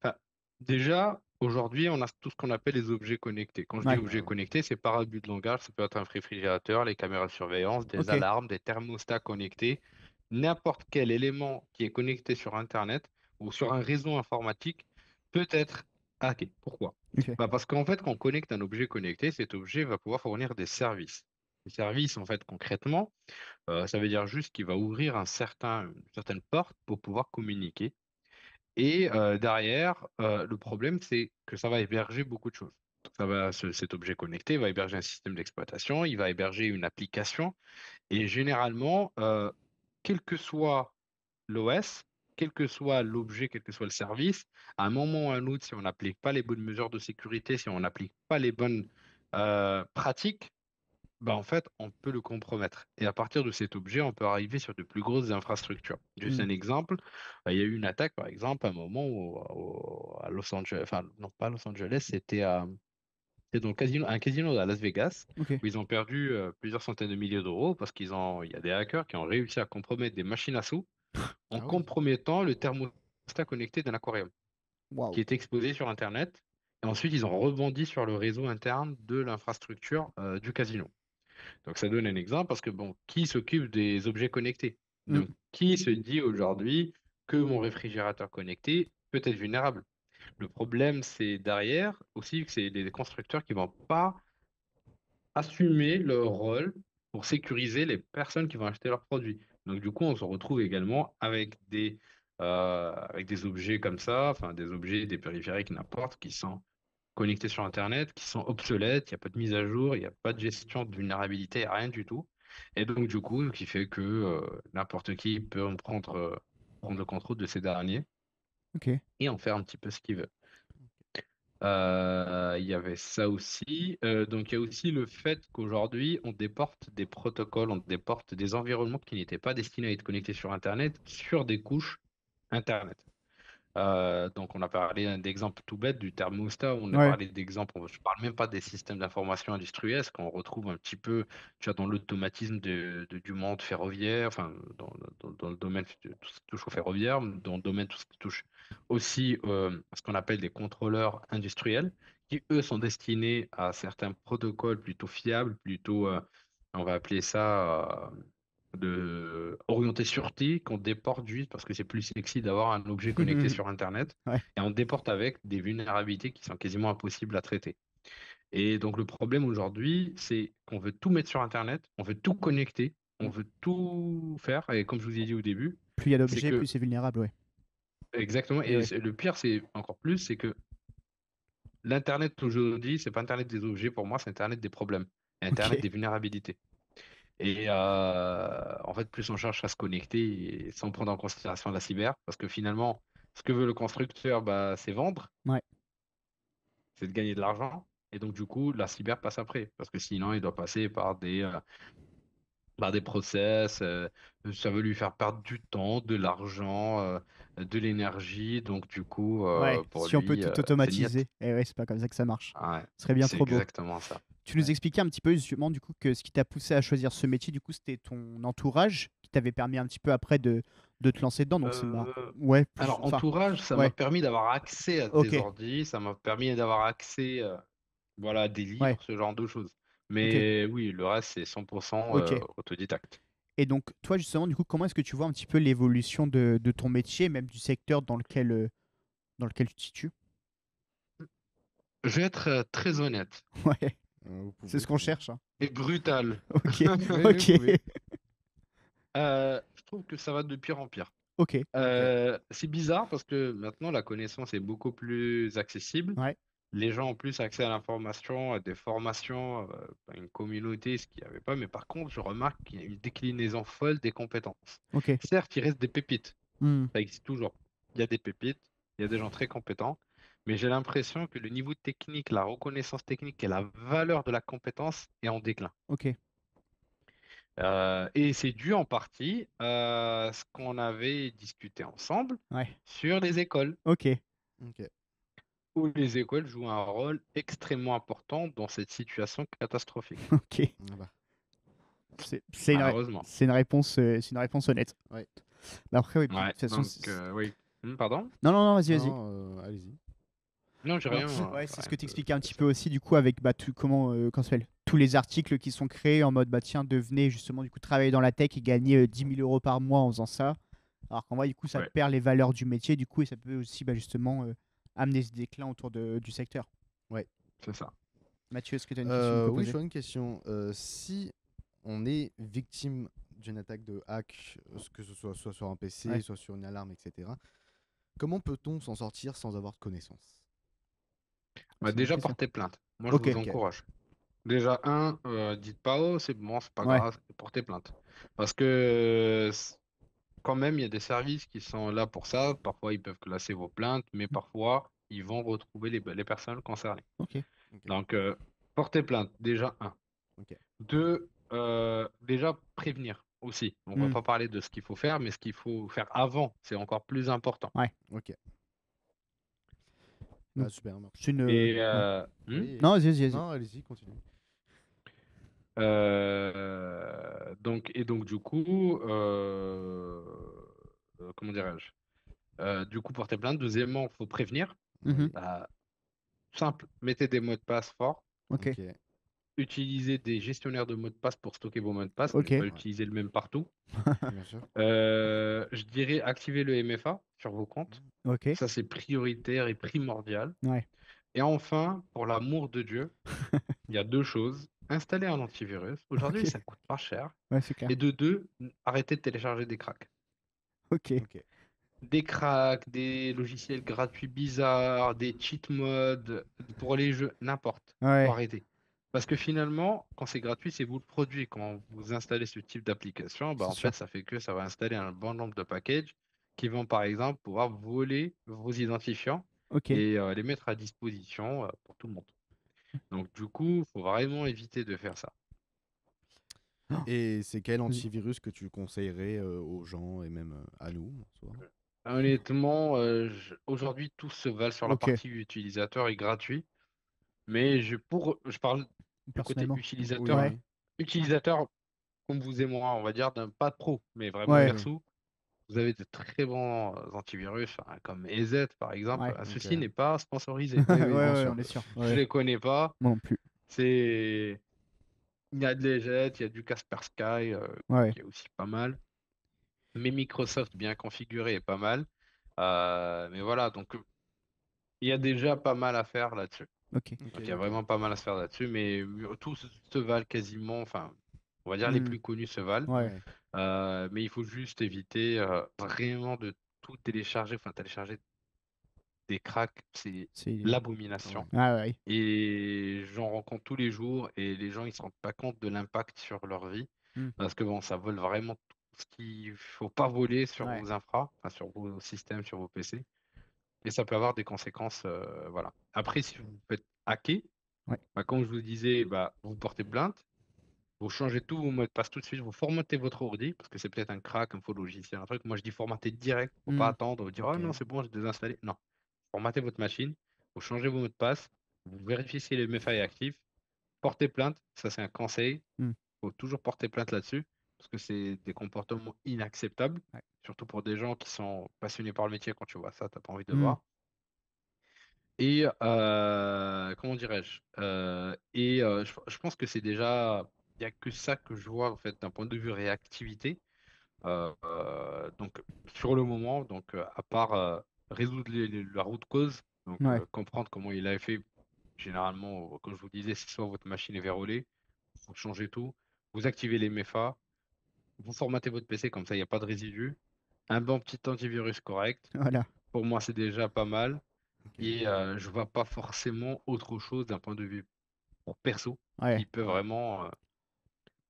Enfin, déjà, aujourd'hui, on a tout ce qu'on appelle les objets connectés. Quand je dis Ouais. objets connectés, c'est par abus de langage. Ça peut être un réfrigérateur, les caméras de surveillance, des Ok. alarmes, des thermostats connectés. N'importe quel élément qui est connecté sur Internet ou sur un réseau informatique peut être hacké. Pourquoi? Ok. Bah parce qu'en fait, quand on connecte un objet connecté, cet objet va pouvoir fournir des services. Les services, en fait, concrètement, ça veut dire juste qu'il va ouvrir une certaine porte pour pouvoir communiquer. Et derrière, le problème, c'est que ça va héberger beaucoup de choses. cet objet connecté va héberger un système d'exploitation, il va héberger une application. Et généralement, quel que soit l'OS, quel que soit l'objet, quel que soit le service, à un moment ou à un autre, si on n'applique pas les bonnes mesures de sécurité, si on n'applique pas les bonnes pratiques, bah en fait, on peut le compromettre. Et à partir de cet objet, on peut arriver sur de plus grosses infrastructures. Juste Hmm. un exemple, il y a eu une attaque, par exemple, à un moment à Los Angeles, enfin, non, pas à Los Angeles, c'était dans le casino, un casino à Las Vegas, Ok. où ils ont perdu plusieurs centaines de milliers d'euros parce il y a des hackers qui ont réussi à compromettre des machines à sous en Ah oui. compromettant le thermostat connecté d'un aquarium qui Waouh. était exposé sur Internet. Et ensuite, ils ont rebondi sur le réseau interne de l'infrastructure du casino. Donc, ça donne un exemple parce que, bon, qui s'occupe des objets connectés? Hmm. Donc, qui se dit aujourd'hui que mon réfrigérateur connecté peut être vulnérable? Le problème, c'est derrière aussi que c'est des constructeurs qui vont pas assumer leur rôle pour sécuriser les personnes qui vont acheter leurs produits. Donc, du coup, on se retrouve également avec des objets comme ça, enfin des objets, des périphériques, n'importe, qui sont connectés sur Internet, qui sont obsolètes, il n'y a pas de mise à jour, il n'y a pas de gestion de vulnérabilité, rien du tout. Et donc, du coup, qui fait que n'importe qui peut prendre le contrôle de ces derniers Ok. et en faire un petit peu ce qu'il veut. Il y avait ça aussi. Donc, il y a aussi le fait qu'aujourd'hui, on déporte des protocoles, on déporte des environnements qui n'étaient pas destinés à être connectés sur Internet sur des couches Internet. Donc, on a parlé d'exemples tout bêtes du thermostat, on a Ouais. parlé d'exemples, je ne parle même pas des systèmes d'information industriels, ce qu'on retrouve un petit peu, tu vois, dans l'automatisme du monde ferroviaire, enfin, dans le domaine de tout ce qui touche au ferroviaire, dans le domaine de tout ce qui touche aussi à ce qu'on appelle des contrôleurs industriels, qui, eux, sont destinés à certains protocoles plutôt fiables, plutôt, on va appeler ça orienté sûreté qu'on déporte juste parce que c'est plus sexy d'avoir un objet connecté sur Internet Ouais. et on déporte avec des vulnérabilités qui sont quasiment impossibles à traiter. Et donc le problème aujourd'hui, c'est qu'on veut tout mettre sur Internet, on veut tout connecter, on Hmm. veut tout faire et comme je vous ai dit au début, Plus il y a c'est d'objets, plus que c'est vulnérable, ouais. exactement Et et ouais. le pire c'est encore plus, c'est que l'Internet aujourd'hui, c'est pas Internet des objets pour moi, c'est Internet des problèmes et Internet Ok. des vulnérabilités. Et en fait, plus on cherche à se connecter et sans prendre en considération la cyber, parce que finalement, ce que veut le constructeur, bah, c'est vendre, Ouais. c'est de gagner de l'argent. Et donc, du coup, la cyber passe après, parce que sinon, il doit passer par des process, ça veut lui faire perdre du temps, de l'argent, de l'énergie. Donc, du coup, Ouais. pour Si on peut lui, tout c'est niet. automatiser. Et ouais, c'est pas comme ça que ça marche. Ouais, Ce serait bien c'est trop beau. exactement ça. Tu nous Ouais. expliquais un petit peu justement du coup que ce qui t'a poussé à choisir ce métier, du coup, c'était ton entourage qui t'avait permis un petit peu après de te lancer dedans. Donc c'est marrant. Euh, Ouais, plus. Alors, Enfin, entourage, ça m'a ouais. permis d'avoir accès à des Ok. ordi, ça m'a permis d'avoir accès voilà, à des Ouais. livres, ce genre de choses. Ok. Mais oui, le reste, c'est 100% Ok. autodidacte. Et donc, toi, justement, du coup, comment est-ce que tu vois un petit peu l'évolution de ton métier, même du secteur dans lequel tu te situes? Je vais être très honnête Ouais, Vous c'est pouvez, ce qu'on très bien. cherche, hein. et brutal. Ok, Oui, oui, vous ok, pouvez. Je trouve que ça va de pire en pire. ok. Ok. C'est bizarre parce que maintenant, la connaissance est beaucoup plus accessible. Ouais, Les gens ont plus accès à l'information, à des formations, à une communauté, ce qu'il n'y avait pas. Mais par contre, je remarque qu'il y a une déclinaison folle des compétences. ok. Certes, il reste des pépites. Hmm, Ça existe toujours. Il y a des pépites, il y a des gens très compétents, mais j'ai l'impression que le niveau technique, la reconnaissance technique et la valeur de la compétence est en déclin. ok. Et c'est dû en partie à ce qu'on avait discuté ensemble Ouais, sur les écoles, ok. Ok. où les écoles jouent un rôle extrêmement important dans cette situation catastrophique, Ok. Ah bah. malheureusement. C'est une réponse honnête. Ouais. Mais après, oui, puis, de Ouais, toute façon. donc oui. Pardon? Non, non, non, vas-y, vas-y. Non, allez-y. Non, j'ai Non, rien. ouais, c'est ce Rien que tu de expliquais un petit peu spécial. aussi, du coup, avec bah, comment ça s'appelle tous les articles qui sont créés en mode bah tiens, devenez justement du coup travailler dans la tech et gagner 10 000 euros par mois en faisant ça. Alors qu'en vrai, du coup, ça Ouais, perd les valeurs du métier, du coup, et ça peut aussi bah, justement amener ce déclin autour du secteur. c'est ça. Mathieu, est-ce que tu as une question à me Oui, poser? je vois une question. Si on est victime d'une attaque de hack, que ce soit sur un PC, Ouais. soit sur une alarme, etc., comment peut-on s'en sortir sans avoir de connaissances? Bah, C'est une bonne déjà question. porter plainte. Moi, je Ok. vous encourage. Déjà, dites pas, oh, c'est bon, c'est pas Ouais. grave, portez plainte. Parce que quand même, il y a des services qui sont là pour ça. Parfois, ils peuvent classer vos plaintes, mais parfois, ils vont retrouver les personnes concernées. Ok. Ok. Donc, portez plainte, déjà, un. Ok. Deux, déjà, prévenir aussi. On va Hmm. pas parler de ce qu'il faut faire, mais ce qu'il faut faire avant, c'est encore plus important. Ok. Donc, Ah, super. Merci. C'est une. Et, Ouais. Oui. Non, vas-y. Non, allez-y, continue. donc, du coup, comment dirais-je? Du coup, porter plainte. Deuxièmement, il faut prévenir. Mhm. Bah, simple, mettez des mots de passe forts. Ok. Ok. Utilisez des gestionnaires de mots de passe pour stocker vos mots de passe, Ok. ne pas Ouais. utiliser le même partout. Bien sûr. Je dirais activer le MFA sur vos comptes. Ok. Ça, c'est prioritaire et primordial. Ouais. Et enfin, pour l'amour de Dieu, il y a deux choses. Installer un antivirus. Aujourd'hui, Ok. ça coûte pas cher. Ouais, c'est clair. Et de deux, arrêtez de télécharger des cracks. Ok. Ok. Des cracks, des logiciels gratuits bizarres, des cheat modes pour les jeux, n'importe. Faut Ouais. arrêter. Parce que finalement, quand c'est gratuit, c'est vous le produit. Quand vous installez ce type d'application, bah, C'est en sûr. fait, ça fait que ça va installer un bon nombre de packages qui vont, par exemple, pouvoir voler vos identifiants Ok. et les mettre à disposition pour tout le monde. Donc, du coup, il faut vraiment éviter de faire ça. Et c'est quel Vas-y. antivirus que tu conseillerais aux gens et même à nous en soi? Honnêtement, aujourd'hui, tout se valent sur la Ok. partie utilisateur et gratuit. Mais je parle du côté Personnellement. utilisateur. Oui, Ouais. oui. Utilisateur, comme vous et moi, on va dire, pas de pro, mais vraiment Ouais. Oui. perso. Vous avez de très bons antivirus, hein, comme EZ par exemple. Ouais. Ok. Ceci n'est pas sponsorisé. Oui, Ouais, oui, bien ouais, sûr. on est sûr. Je Ouais. les connais pas. Moi non plus. C'est Il y a de l'EZ, il y a du Kaspersky Ouais. qui est aussi pas mal. Mais Microsoft bien configuré est pas mal. Mais voilà, donc il y a déjà pas mal à faire là-dessus. Ok. Ok, Donc il y a ok. vraiment pas mal à se faire là-dessus, mais tous se valent quasiment, enfin, on va dire les Hmm. plus connus se valent. Ouais. Ouais. Mais il faut juste éviter vraiment de tout télécharger, enfin télécharger des cracks, c'est C'est. l'abomination. Ah ouais. Et j'en rencontre tous les jours et les gens ils se rendent pas compte de l'impact sur leur vie Hmm. parce que bon, ça vole vraiment tout ce qu'il faut pas voler sur Ouais. vos infras, enfin, sur vos systèmes, sur vos PC. Et ça peut avoir des conséquences, voilà. Après, si vous vous faites hacker, Ouais. bah, comme je vous disais, bah, vous portez plainte, vous changez tous vos mots de passe tout de suite, vous formatez votre ordi, parce que c'est peut-être un crack, un faux logiciel, un truc. Moi, je dis formater direct, faut pas Hmm. attendre, vous dire, Ok. oh non, c'est bon, j'ai désinstallé. Non, formatez votre machine, vous changez vos mots de passe, vous vérifiez si le MFA est actif, portez plainte, ça c'est un conseil, Hmm. faut toujours porter plainte là-dessus, parce que c'est des comportements inacceptables, Ouais. surtout pour des gens qui sont passionnés par le métier. Quand tu vois ça, t'as pas envie de le Hmm. voir. Et comment dirais-je? Je pense que c'est déjà, il n'y a que ça que je vois en fait d'un point de vue réactivité. Donc sur le moment, donc à part résoudre la route cause, donc Ouais. comprendre comment il a fait. Généralement, comme je vous disais, c'est soit votre machine est verrouillée, vous changez tout, vous activez les MEFA, vous formatez votre PC comme ça, il n'y a pas de résidus, un bon petit antivirus correct. Voilà. Pour moi, c'est déjà pas mal. Ok. Et je vois pas forcément autre chose d'un point de vue pour perso Ouais. qui peut Ouais. vraiment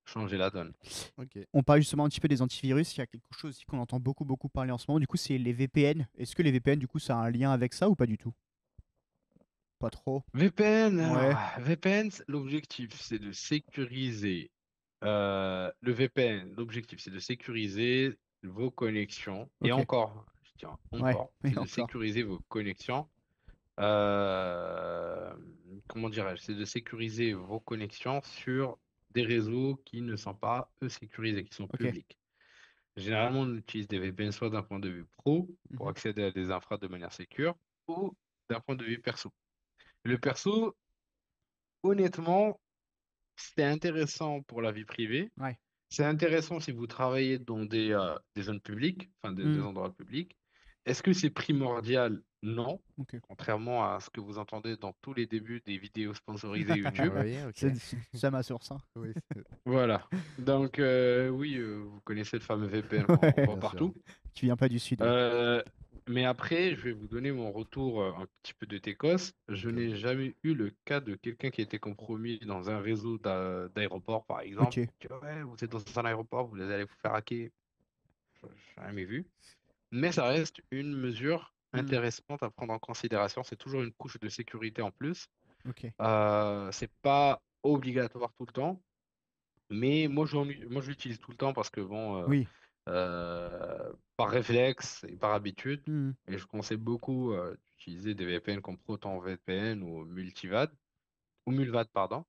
changer la donne. Ok. On parle justement un petit peu des antivirus. Il y a quelque chose aussi qu'on entend beaucoup parler en ce moment. Du coup, c'est les VPN. Est-ce que les VPN, du coup, ça a un lien avec ça ou pas du tout? Pas trop. VPN, alors, Ouais. VPN, l'objectif c'est de sécuriser l'objectif c'est de sécuriser vos connexions. Et Ok. encore, je tiens Ouais. encore, Et c'est de encore. sécuriser vos connexions. euh, comment dirais-je? C'est de sécuriser vos connexions sur des réseaux qui ne sont pas eux sécurisés, qui sont Ok. publics. Généralement, on utilise des VPN soit d'un point de vue pro pour Mhm. accéder à des infras de manière sécure ou d'un point de vue perso. Le perso, honnêtement, c'est intéressant pour la vie privée. Ouais. C'est intéressant si vous travaillez dans des zones publiques, enfin des Hmm. endroits publics. Est-ce que c'est primordial? Non. Ok. Contrairement à ce que vous entendez dans tous les débuts des vidéos sponsorisées YouTube. Oui, ok. C'est ma source. Hein. Oui, Voilà. Donc, oui, vous connaissez le fameux VPN qu'on Ouais. voit bien sûr. partout. Tu viens pas du sud. Ouais. Euh, Mais après, je vais vous donner mon retour un petit peu de Técos. Je Ok. n'ai jamais eu le cas de quelqu'un qui a été compromis dans un réseau d'aéroport, par exemple. Ok. Ouais, vous êtes dans un aéroport, vous allez vous faire hacker. Je n'ai jamais vu. Mais ça reste une mesure Hmm. intéressante à prendre en considération. C'est toujours une couche de sécurité en plus. Ok. C'est pas obligatoire tout le temps, mais moi je l'utilise tout le temps parce que bon, Oui. par réflexe et par habitude, Hmm. et je conseille beaucoup d'utiliser des VPN comme ProtonVPN ou Multivad ou Mulvad, pardon,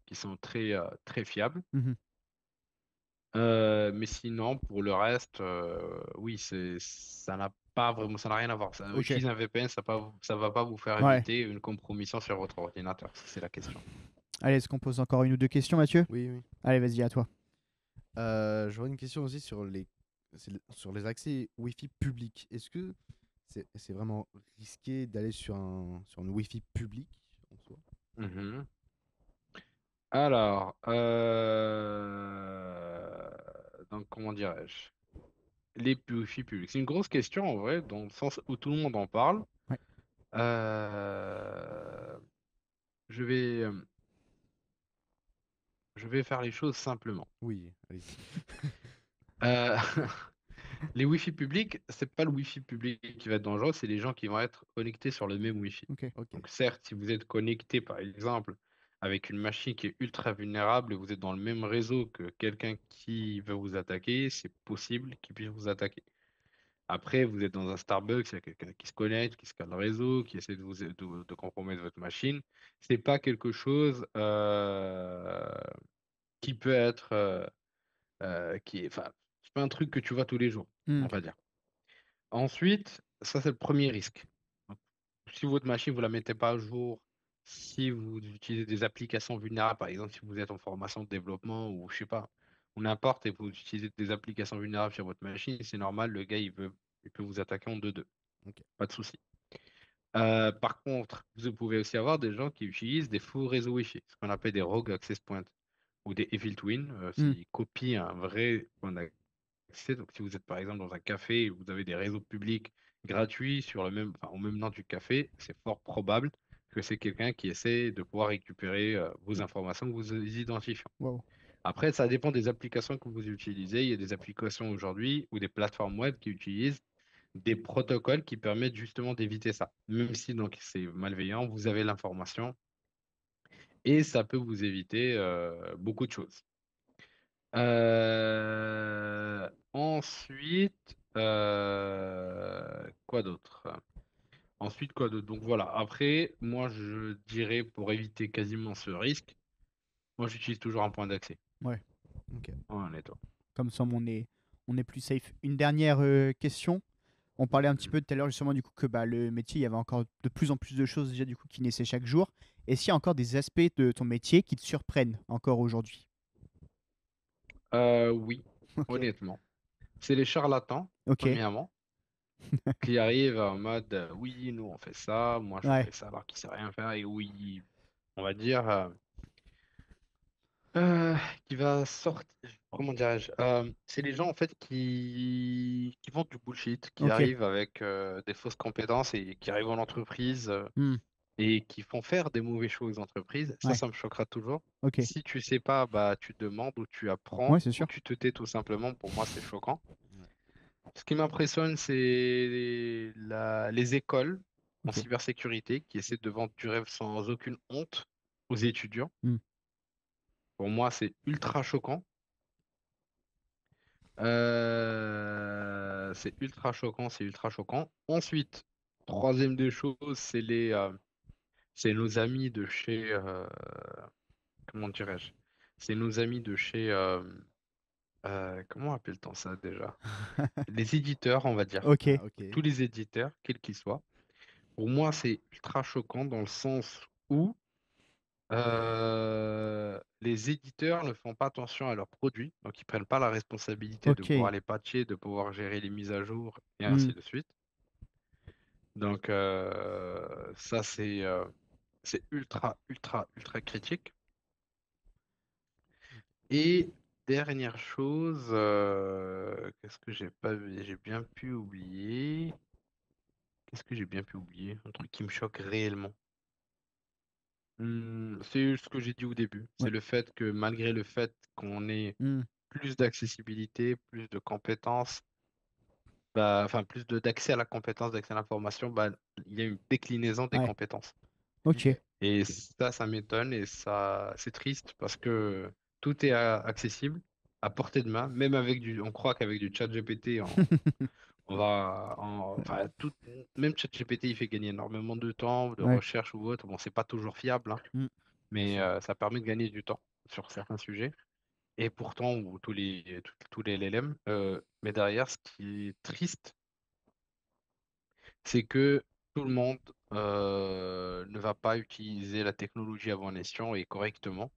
qui sont très fiables. Mhm. Mais sinon, pour le reste, oui, ça n'a pas vraiment, ça n'a rien à voir. Ok. Utiliser un VPN, ça va pas vous faire Ouais. éviter une compromission sur votre ordinateur, si c'est la question. Allez, est-ce qu'on pose encore une ou deux questions, Mathieu? Oui, oui. Allez, vas-y, à toi. J'aurais une question aussi sur les accès Wi-Fi publics. Est-ce que c'est vraiment risqué d'aller sur une Wi-Fi publique en soi? Mhm. Alors, donc comment dirais-je? Les Wi-Fi publics. C'est une grosse question en vrai, dans le sens où tout le monde en parle. Ouais. Euh, je vais, euh, je vais faire les choses simplement. Oui, allez-y. Euh, les Wi-Fi publics, c'est pas le Wi-Fi public qui va être dangereux, c'est les gens qui vont être connectés sur le même Wi-Fi. Ok. Ok. Donc certes, si vous êtes connecté par exemple avec une machine qui est ultra vulnérable et vous êtes dans le même réseau que quelqu'un qui veut vous attaquer, c'est possible qu'il puisse vous attaquer. Après, vous êtes dans un Starbucks, il y a quelqu'un qui se connecte, qui scanne le réseau, qui essaie de compromettre votre machine. C'est pas quelque chose qui peut être enfin, c'est pas un truc que tu vois tous les jours, Hmm. on va dire. Ensuite, ça c'est le premier risque. Donc, si votre machine, vous la mettez pas à jour, si vous utilisez des applications vulnérables, par exemple, si vous êtes en formation de développement ou je sais pas, ou n'importe, et vous utilisez des applications vulnérables sur votre machine, c'est normal, le gars, il peut vous attaquer en 2-2. Ok. Pas de souci. Par contre, vous pouvez aussi avoir des gens qui utilisent des faux réseaux Wi-Fi, ce qu'on appelle des rogue access points ou des evil twin. Hmm. S'ils copient un vrai point d'accès, donc si vous êtes par exemple dans un café et vous avez des réseaux publics gratuits sur le même, enfin, au même nom du café, c'est fort probable que c'est quelqu'un qui essaie de pouvoir récupérer vos informations, vos identifiants. Wow. Après, ça dépend des applications que vous utilisez. Il y a des applications aujourd'hui ou des plateformes web qui utilisent des protocoles qui permettent justement d'éviter ça. Même si donc c'est malveillant, vous avez l'information et ça peut vous éviter beaucoup de choses. Ensuite, quoi d'autre? Ensuite, quoi d'autre? Donc voilà, après, moi je dirais pour éviter quasiment ce risque, moi j'utilise toujours un point d'accès. Ouais. Ok. Honnêtement. Comme ça, on est plus safe. Une dernière question. On parlait un petit peu tout à l'heure justement du coup que bah, le métier, il y avait encore de plus en plus de choses déjà du coup qui naissaient chaque jour. Est-ce qu'il y a encore des aspects de ton métier qui te surprennent encore aujourd'hui? Oui, Ok. honnêtement. C'est les charlatans, Ok. premièrement, qui arrivent en mode oui, nous on fait ça, moi je Ouais. fais ça alors qu'il sait rien faire, et oui, on va dire, qui va sortir, comment dirais-je, c'est les gens en fait qui font du bullshit, qui Ok. arrivent avec des fausses compétences et qui arrivent en entreprise Hmm. et qui font faire des mauvaises choses aux entreprises. Ouais. Ça me choquera toujours. Ok. Si tu sais pas, bah tu demandes ou tu Ouais, apprends c'est ou sûr. tu te tais tout simplement. Pour moi, c'est choquant. Ouais. Ce qui m'impressionne, c'est les écoles en Ok. cybersécurité qui essaient de vendre du rêve sans aucune honte aux étudiants. Hmm. Pour moi, c'est ultra choquant. C'est ultra choquant, c'est ultra choquant. Ensuite, troisième des choses, c'est nos amis de chez, comment dirais-je? C'est nos amis de chez, comment appelle-t-on ça déjà? Les éditeurs, on va dire. Ok. Ah, ok. Tous les éditeurs, quels qu'ils soient. Pour moi, c'est ultra choquant dans le sens où les éditeurs ne font pas attention à leurs produits, donc ils prennent pas la responsabilité de pouvoir Ok. les patcher, de pouvoir gérer les mises à jour et Hmm. ainsi de suite. Donc ça, c'est ultra critique. Et dernière chose, qu'est-ce que j'ai pas vu, j'ai bien pu oublier. Qu'est-ce que j'ai bien pu oublier? Un truc qui me choque réellement. C'est ce que j'ai dit au début. C'est Ouais. le fait que malgré le fait qu'on ait Hmm. plus d'accessibilité, plus de compétences, bah, enfin d'accès à la compétence, d'accès à l'information, bah, il y a une déclinaison des Ouais. compétences. Ok. Et ça m'étonne et ça, c'est triste parce que tout est accessible, à portée de main, même on croit qu'avec du chat GPT, enfin, même ChatGPT, il fait gagner énormément de temps, de Ouais. recherche ou autre. Bon, c'est pas toujours fiable, hein, Mm. mais ça permet de gagner du temps sur certains sujets. Et pourtant, ou tous les LLM, mais derrière, ce qui est triste, c'est que tout le monde ne va pas utiliser la technologie à bon escient et correctement.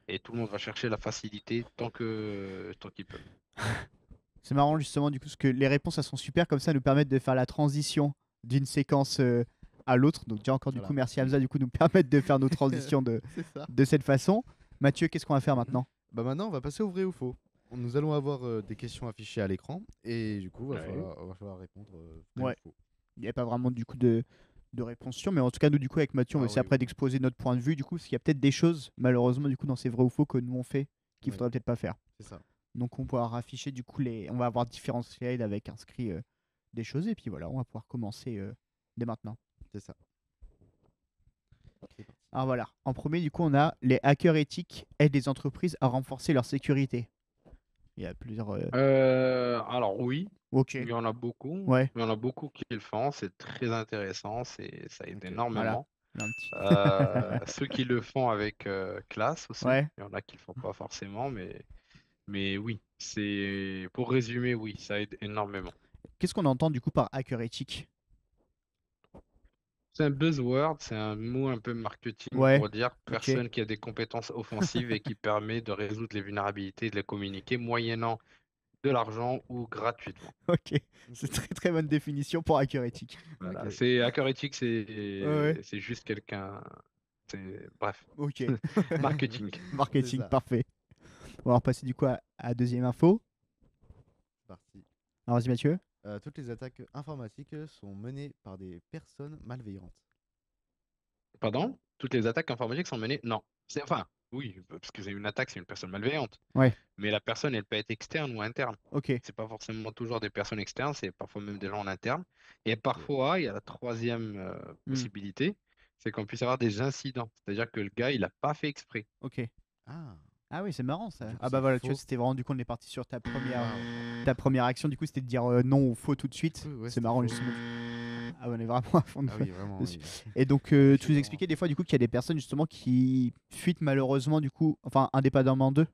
Et tout le monde va chercher la facilité tant qu'il peut. C'est marrant justement du coup parce que les réponses elles sont super comme ça nous permettent de faire la transition d'une séquence à l'autre. Donc déjà encore du coup Voilà. merci Hamza du coup nous permettre de faire nos transitions C'est ça. de cette façon. Mathieu, qu'est-ce qu'on va faire maintenant? Bah maintenant, on va passer au vrai ou faux. Nous allons avoir des questions affichées à l'écran et du coup, Ouais. va falloir répondre vrai Ouais. ou faux. Il n'y a pas vraiment du coup de réponse sûre, mais en tout cas nous du coup avec Mathieu on va Ah essayer oui, après oui. d'exposer notre point de vue du coup parce qu'il y a peut-être des choses malheureusement du coup dans ces vrais ou faux que nous on fait qu'il Ouais. faudrait peut-être pas faire. C'est ça. Donc on pourra afficher du coup on va avoir différents slides avec inscrit des choses et puis voilà on va pouvoir commencer dès maintenant. C'est ça. C'est parti. Alors voilà, en premier du coup on a les hackers éthiques aident les entreprises à renforcer leur sécurité. Il y a plusieurs... Alors oui, Ok, il y en a beaucoup. ouais, Il y en a beaucoup qui le font. C'est très intéressant. Ça aide Ok. voilà. énormément. Il y a un petit... Ceux qui le font avec classe aussi. Ouais, Il y en a qui le font pas forcément, mais oui. Pour résumer, oui, ça aide énormément. qu'est-ce qu'on entend du coup par hacker éthique? C'est un buzzword, c'est un mot un peu marketing Ouais, pour dire ok, personne qui a des compétences offensives et qui permet de résoudre les vulnérabilités et de les communiquer moyennant de l'argent ou gratuitement. ok. C'est Ok. très très bonne définition pour hacker éthique. Voilà, Ok. c'est hacker éthique, Ouais, ouais, c'est juste quelqu'un, bref, ok. marketing. C'est Marketing, ça. parfait. On va passer du coup à deuxième info. C'est parti. Alors vas-y Mathieu. Toutes les attaques informatiques sont menées par des personnes malveillantes. Pardon? Toutes les attaques informatiques sont menées? Non. Enfin, oui, parce que c'est une attaque, c'est une personne malveillante. Ouais, Mais la personne, elle peut être externe ou interne. ok. C'est pas forcément toujours des personnes externes, c'est parfois même des gens en interne. Et parfois, il y a la troisième Hmm, possibilité, c'est qu'on puisse avoir des incidents. C'est-à-dire que le gars, il n'a pas fait exprès. ok. Ah. Ah oui, c'est marrant ça. Du coup, Ah bah c'est voilà, tu vois, faux. c'était vraiment du coup on est parti sur Waouh. ta première action, du coup c'était de dire non ou faux tout de suite. Ouais, C'est c'était marrant faux. justement. Ah ouais, on est vraiment à fond Ah oui, vraiment. dessus. Oui. Et donc En plus, tu nous expliquais des fois du coup qu'il y a des personnes justement qui fuitent malheureusement du coup, enfin indépendamment d'eux.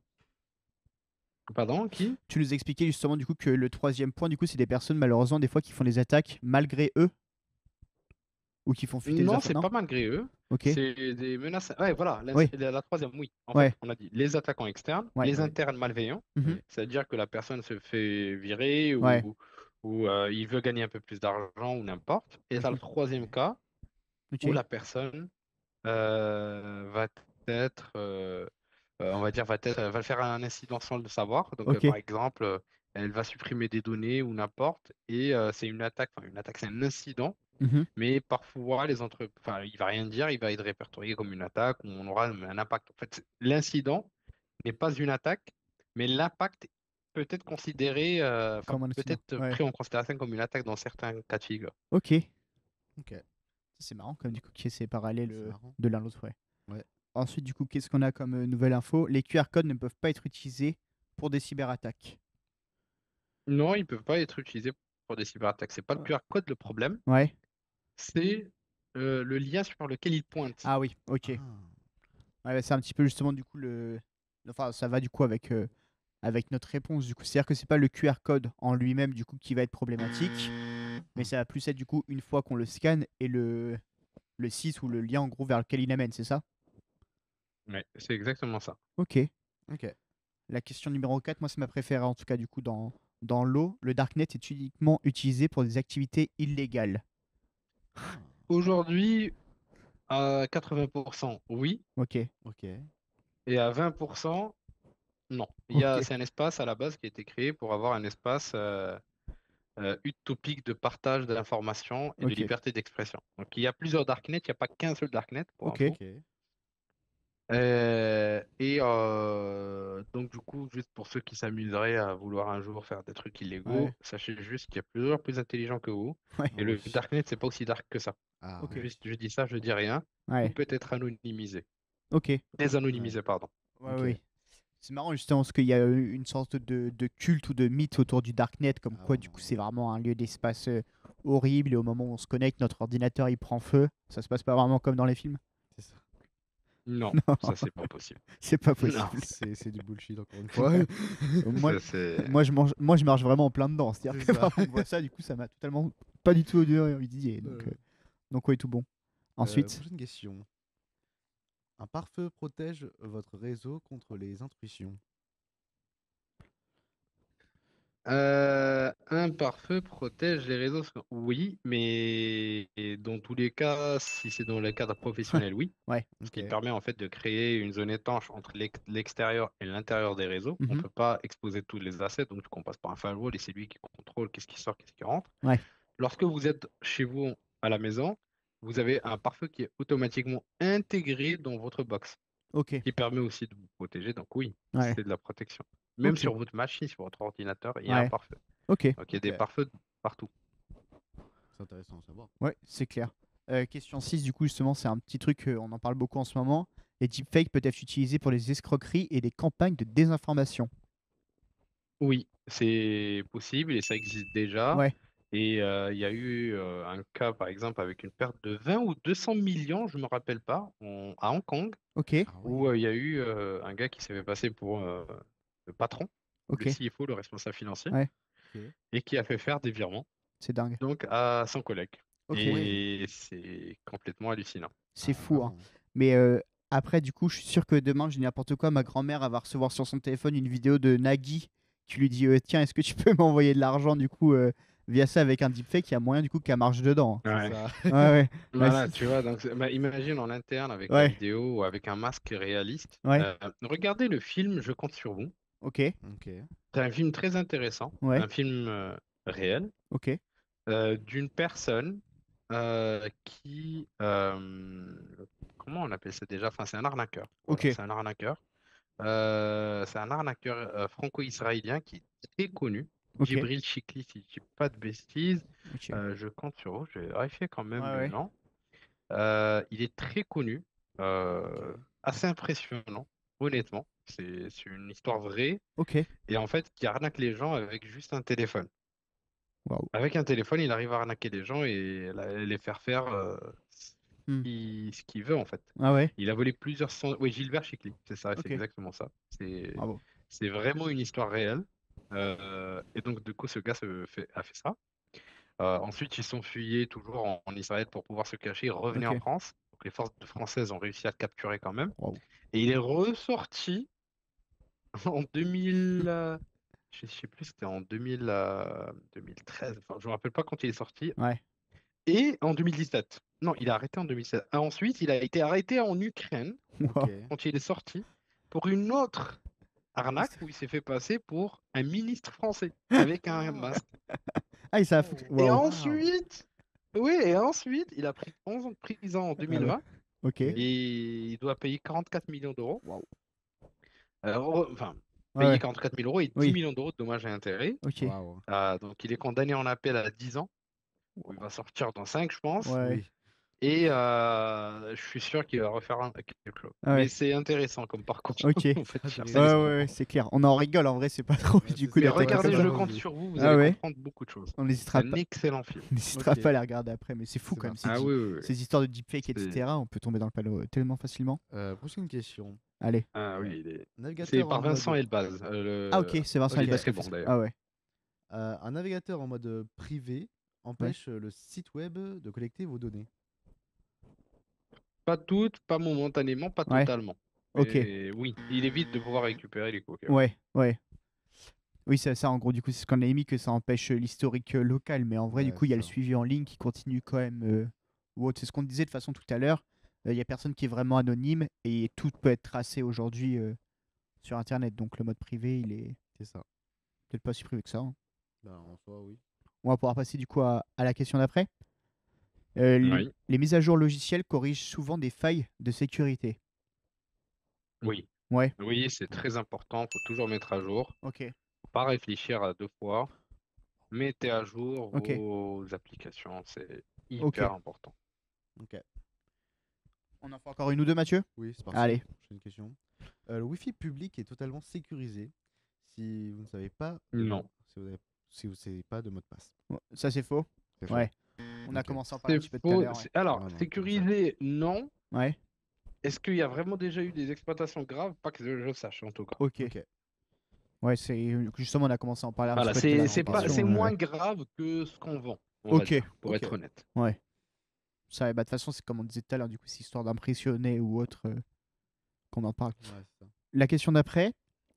Pardon, qui? Tu nous expliquais justement du coup que le troisième point du coup c'est des personnes malheureusement des fois qui font des attaques malgré eux ou qui font fuiter les Non, infos. c'est Non? pas malgré eux. Ok. C'est des menaces. Ouais, voilà, Oui. la troisième, oui. En fait, Ouais. on a dit les attaquants externes, Ouais. les Oui. internes malveillants, Mhm. Oui. c'est-à-dire que la personne se fait virer Ouais. ou il veut gagner un peu plus d'argent ou n'importe. Et tu as le Mhm. troisième cas où Ok. la personne va être, on va dire, va faire un incident sans le savoir. Donc, Ok. par exemple, elle va supprimer des données ou n'importe, et c'est une attaque, c'est un incident, Mhm. mais parfois enfin, il va rien dire, il va être répertorié comme une attaque, où on aura un impact. En fait, l'incident n'est pas une attaque, mais l'impact peut être considéré, enfin, Comme un peut incident. être Ouais. pris en considération comme une attaque dans certains cas de figure. Ok. Ok. C'est marrant comme du coup qui est séparé C'est marrant. de l'un l'autre, ouais. Ouais. Ensuite, du coup, qu'est-ce qu'on a comme nouvelle info? Les QR codes ne peuvent pas être utilisés pour des cyberattaques. Non, ils ne peuvent pas être utilisés pour des cyberattaques. C'est pas le QR code le problème, Ouais. c'est le lien sur lequel il pointe. Ah oui, ok. Ah. Ouais, bah, c'est un petit peu justement du coup Enfin, ça va du coup avec notre réponse du coup. C'est-à-dire que c'est pas le QR code en lui-même du coup qui va être problématique, mais ça va plus être du coup une fois qu'on le scanne et le site ou le lien en gros vers lequel il amène, c'est ça? Ouais, c'est exactement ça. Ok. Ok. La question numéro 4, moi c'est ma préférée en tout cas du coup dans l'eau. Le Darknet est uniquement utilisé pour des activités illégales. Ah. Aujourd'hui, à 80%, oui, Ok. Ok. et à 20%, non. Ok. C'est un espace à la base qui a été créé pour avoir un espace utopique de partage d'informations et de Ok, liberté d'expression. Donc il y a plusieurs darknets, il n'y a pas qu'un seul darknet pour ok, info. Ok. Donc du coup, juste pour ceux qui s'amuseraient à vouloir un jour faire des trucs illégaux, ouais, sachez juste qu'il y a plusieurs plus intelligents que vous. ouais, Et Ah le oui. darknet, c'est pas aussi dark que ça. Ah ok, oui. Juste, je dis ça, je dis rien. Tout ouais, peut être anonymisé. ok, Ouais. Désanonymisé, pardon. ouais, Ok. oui. C'est marrant justement parce qu'il y a une sorte de culte ou de mythe autour du Darknet, comme Ah quoi ouais, du non, coup mais c'est vraiment un lieu d'espace horrible et au moment où on se connecte, notre ordinateur il prend feu. Ça se passe pas vraiment comme dans les films. c'est ça. Non, Non, ça c'est pas possible. c'est pas Non, possible. C'est du bullshit encore une fois. Ouais. Moi, ça c'est. moi je marche vraiment en plein dedans. C'est-à-dire C'est que ça. vraiment on voit ça, du coup ça m'a totalement pas du tout envie d'y aller. Donc ouais, tout bon. Ensuite, Prochaine question. Un pare-feu protège votre réseau contre les intrusions. Un pare-feu protège les réseaux sociaux. Oui, mais dans tous les cas, si c'est dans le cadre professionnel, oui. ouais. Ce Ok. qui permet en fait de créer une zone étanche entre l'extérieur et l'intérieur des réseaux. On ne Mhm. peut pas exposer tous les assets, donc on passe par un firewall et c'est lui qui contrôle qu'est-ce qui sort, qu'est-ce qui rentre. Ouais. Lorsque vous êtes chez vous à la maison, vous avez un pare-feu qui est automatiquement intégré dans votre box, Ok. qui permet aussi de vous protéger. Donc oui, Ouais. c'est de la protection. Même Ok. sur votre machine, sur votre ordinateur, il y a un Ouais. pare-feu. Ok. Donc il y a Ok. des pare-feux partout. C'est intéressant à savoir. Ouais, c'est clair. Question 6, du coup, justement, c'est un petit truc, on en parle beaucoup en ce moment. Les deepfakes peuvent être utilisés pour les escroqueries et des campagnes de désinformation. Oui, c'est possible et ça existe déjà. Ouais, Et il y a eu un cas, par exemple, avec une perte de 20 ou 200 millions, je ne me rappelle pas, à Hong Kong, ok, Ah où oui. il y a eu un gars qui s'est fait passer pour le patron, le ok, CFO, le responsable financier, ouais, Ok. et qui a fait faire des virements c'est dingue. donc à son collègue. Ok, Ah ouais. Et c'est complètement hallucinant. c'est Ah fou, hein. vraiment. Mais après, du coup, je suis sûr que demain, je dis n'importe quoi, ma grand-mère elle va recevoir sur son téléphone une vidéo de Nagui qui lui dit tiens, est-ce que tu peux m'envoyer de l'argent, du coup, via ça avec un deepfake, il y a moyen, du coup, qu'elle marche dedans, C'est Ouais. ça. hein. Ouais, ouais. Ouais, Voilà, tu vois, donc bah, imagine en interne avec la ouais, vidéo ou avec un masque réaliste. ouais, Regardez le film Je compte sur vous. ok, Ok. C'est un film très intéressant, ouais, un film réel ok, d'une personne qui, comment on appelle ça déjà? Enfin, c'est un arnaqueur. Voilà, ok, c'est un arnaqueur. C'est un arnaqueur franco-israélien qui est très connu. ok, Djibril Chikli, si je dis pas de bêtises. ok, Je compte sur vous, je vais vérifier quand même ouais, le ouais, nom. Il est très connu, Ok. assez impressionnant, honnêtement. C'est une histoire vraie ok, et en fait qui arnaque les gens avec juste un téléphone. waouh. Avec un téléphone, il arrive à arnaquer les gens et les faire faire Hmm. ce qu'il veut en fait. Ah ouais, Il a volé plusieurs cent... Oui, Gilbert Chicli, c'est ça, c'est ok, exactement ça. bravo. C'est vraiment une histoire réelle. Et donc, du coup, ce gars a fait ça. Ensuite, ils sont fuyés toujours en Israël pour pouvoir se cacher, revenir en Ok, France. Donc, les forces françaises ont réussi à le capturer quand même. waouh. Et il est ressorti en 2000. Je sais plus, c'était en 2000, 2013. Enfin, je me rappelle pas quand il est sorti. Ouais, Et en 2017. Non, il a arrêté en 2017. Ensuite, il a été arrêté en Ukraine Ok. waouh. quand il est sorti pour une autre arnaque où il s'est fait passer pour un ministre français avec un Oh. masque. Ah, il s'est Et waouh. Waouh. ensuite, oui, et ensuite, il a pris 11 ans de prison en Ah ouais. 2020 Ok. Ok. et il doit payer 44 millions d'euros. Waouh. Enfin, Ouais, payer ouais. 44 000 euros et 10 Oui. millions d'euros de dommages et intérêts. Ok. Waouh. Donc, il est condamné en appel à 10 ans. Il va sortir dans 5, je pense. Ouais. Oui. Et je suis sûr qu'il va refaire quelque chose. Ah Mais ouais. c'est intéressant comme parcours. Ok. Ouais, En fait, faire ça, Intéressant. ouais, l'histoire. ouais, c'est clair. On en rigole, en vrai, c'est pas trop Ouais, du c'est coup Mais ça, d'attaquer ouais, comme regardez, ça ça. je donne compte envie. sur vous, vous Ah allez ouais. comprendre beaucoup de choses. On C'est n'hésitera un pas. excellent film. On n'hésitera Ok. pas à les regarder après, mais c'est fou C'est quand même. parfait. Ah oui, oui, oui. Ces histoires de deepfake, C'est- etc. On peut tomber dans le panneau tellement facilement. Prochaine question. Allez. Ah Euh, oui, navigateur c'est par en Vincent mode. Elbaz, Ah ok, c'est Vincent qui est Ok. Elbaz qui très a fait bon ça. d'ailleurs. Ah ouais. Un navigateur en mode privé Ouais. empêche le site web de collecter vos données. Pas toutes, pas momentanément, pas Ouais. totalement. Ok. Mais oui, il évite de pouvoir récupérer les cookies. Ouais. Ouais. Oui, c'est ça. En gros, du coup, c'est ce qu'on a mis que ça empêche l'historique local. Mais en vrai, du Ouais, coup, il y a c'est le ça. suivi en ligne qui continue quand même. Ou autre. C'est ce qu'on disait de toute façon tout à l'heure. Il y a personne qui est vraiment anonyme et tout peut être tracé aujourd'hui sur Internet. Donc le mode privé, il est C'est ça. peut-être pas si privé que ça, hein. Bah, en soi, oui. On va pouvoir passer du coup à la question d'après. Oui. Les mises à jour logicielles corrigent souvent des failles de sécurité. Oui. Ouais, Oui, c'est très important. Faut toujours mettre à jour. ok, Faut pas réfléchir à deux fois. Mettez à jour ok, vos applications. C'est ok, hyper important. Ok. On en fait encore une ou deux, Mathieu? Oui, c'est parti. Allez. J'ai une question. Le Wi-Fi public est totalement sécurisé si vous ne savez pas Non. si vous savez pas de mot de passe. Ça, c'est faux? C'est faux. Ouais. On a Ok. commencé à en parler un C'est petit peu tout à faux. l'heure. Ouais. Alors, Ouais, non, sécurisé, non. Ouais, Est-ce qu'il y a vraiment déjà eu des exploitations graves? Pas que je sache, en tout cas. ok. Ok. Ouais, c'est justement, on a commencé à en parler un Voilà, petit peu tout à l'heure. c'est en pas, question, c'est moins ouais. grave que ce qu'on vend, on va Ok, dire, pour ok. être honnête. ouais. Ça, bah, de toute façon, c'est comme on disait tout à l'heure, du coup, c'est histoire d'impressionner ou autre qu'on en parle. Ouais, c'est ça. La question d'après,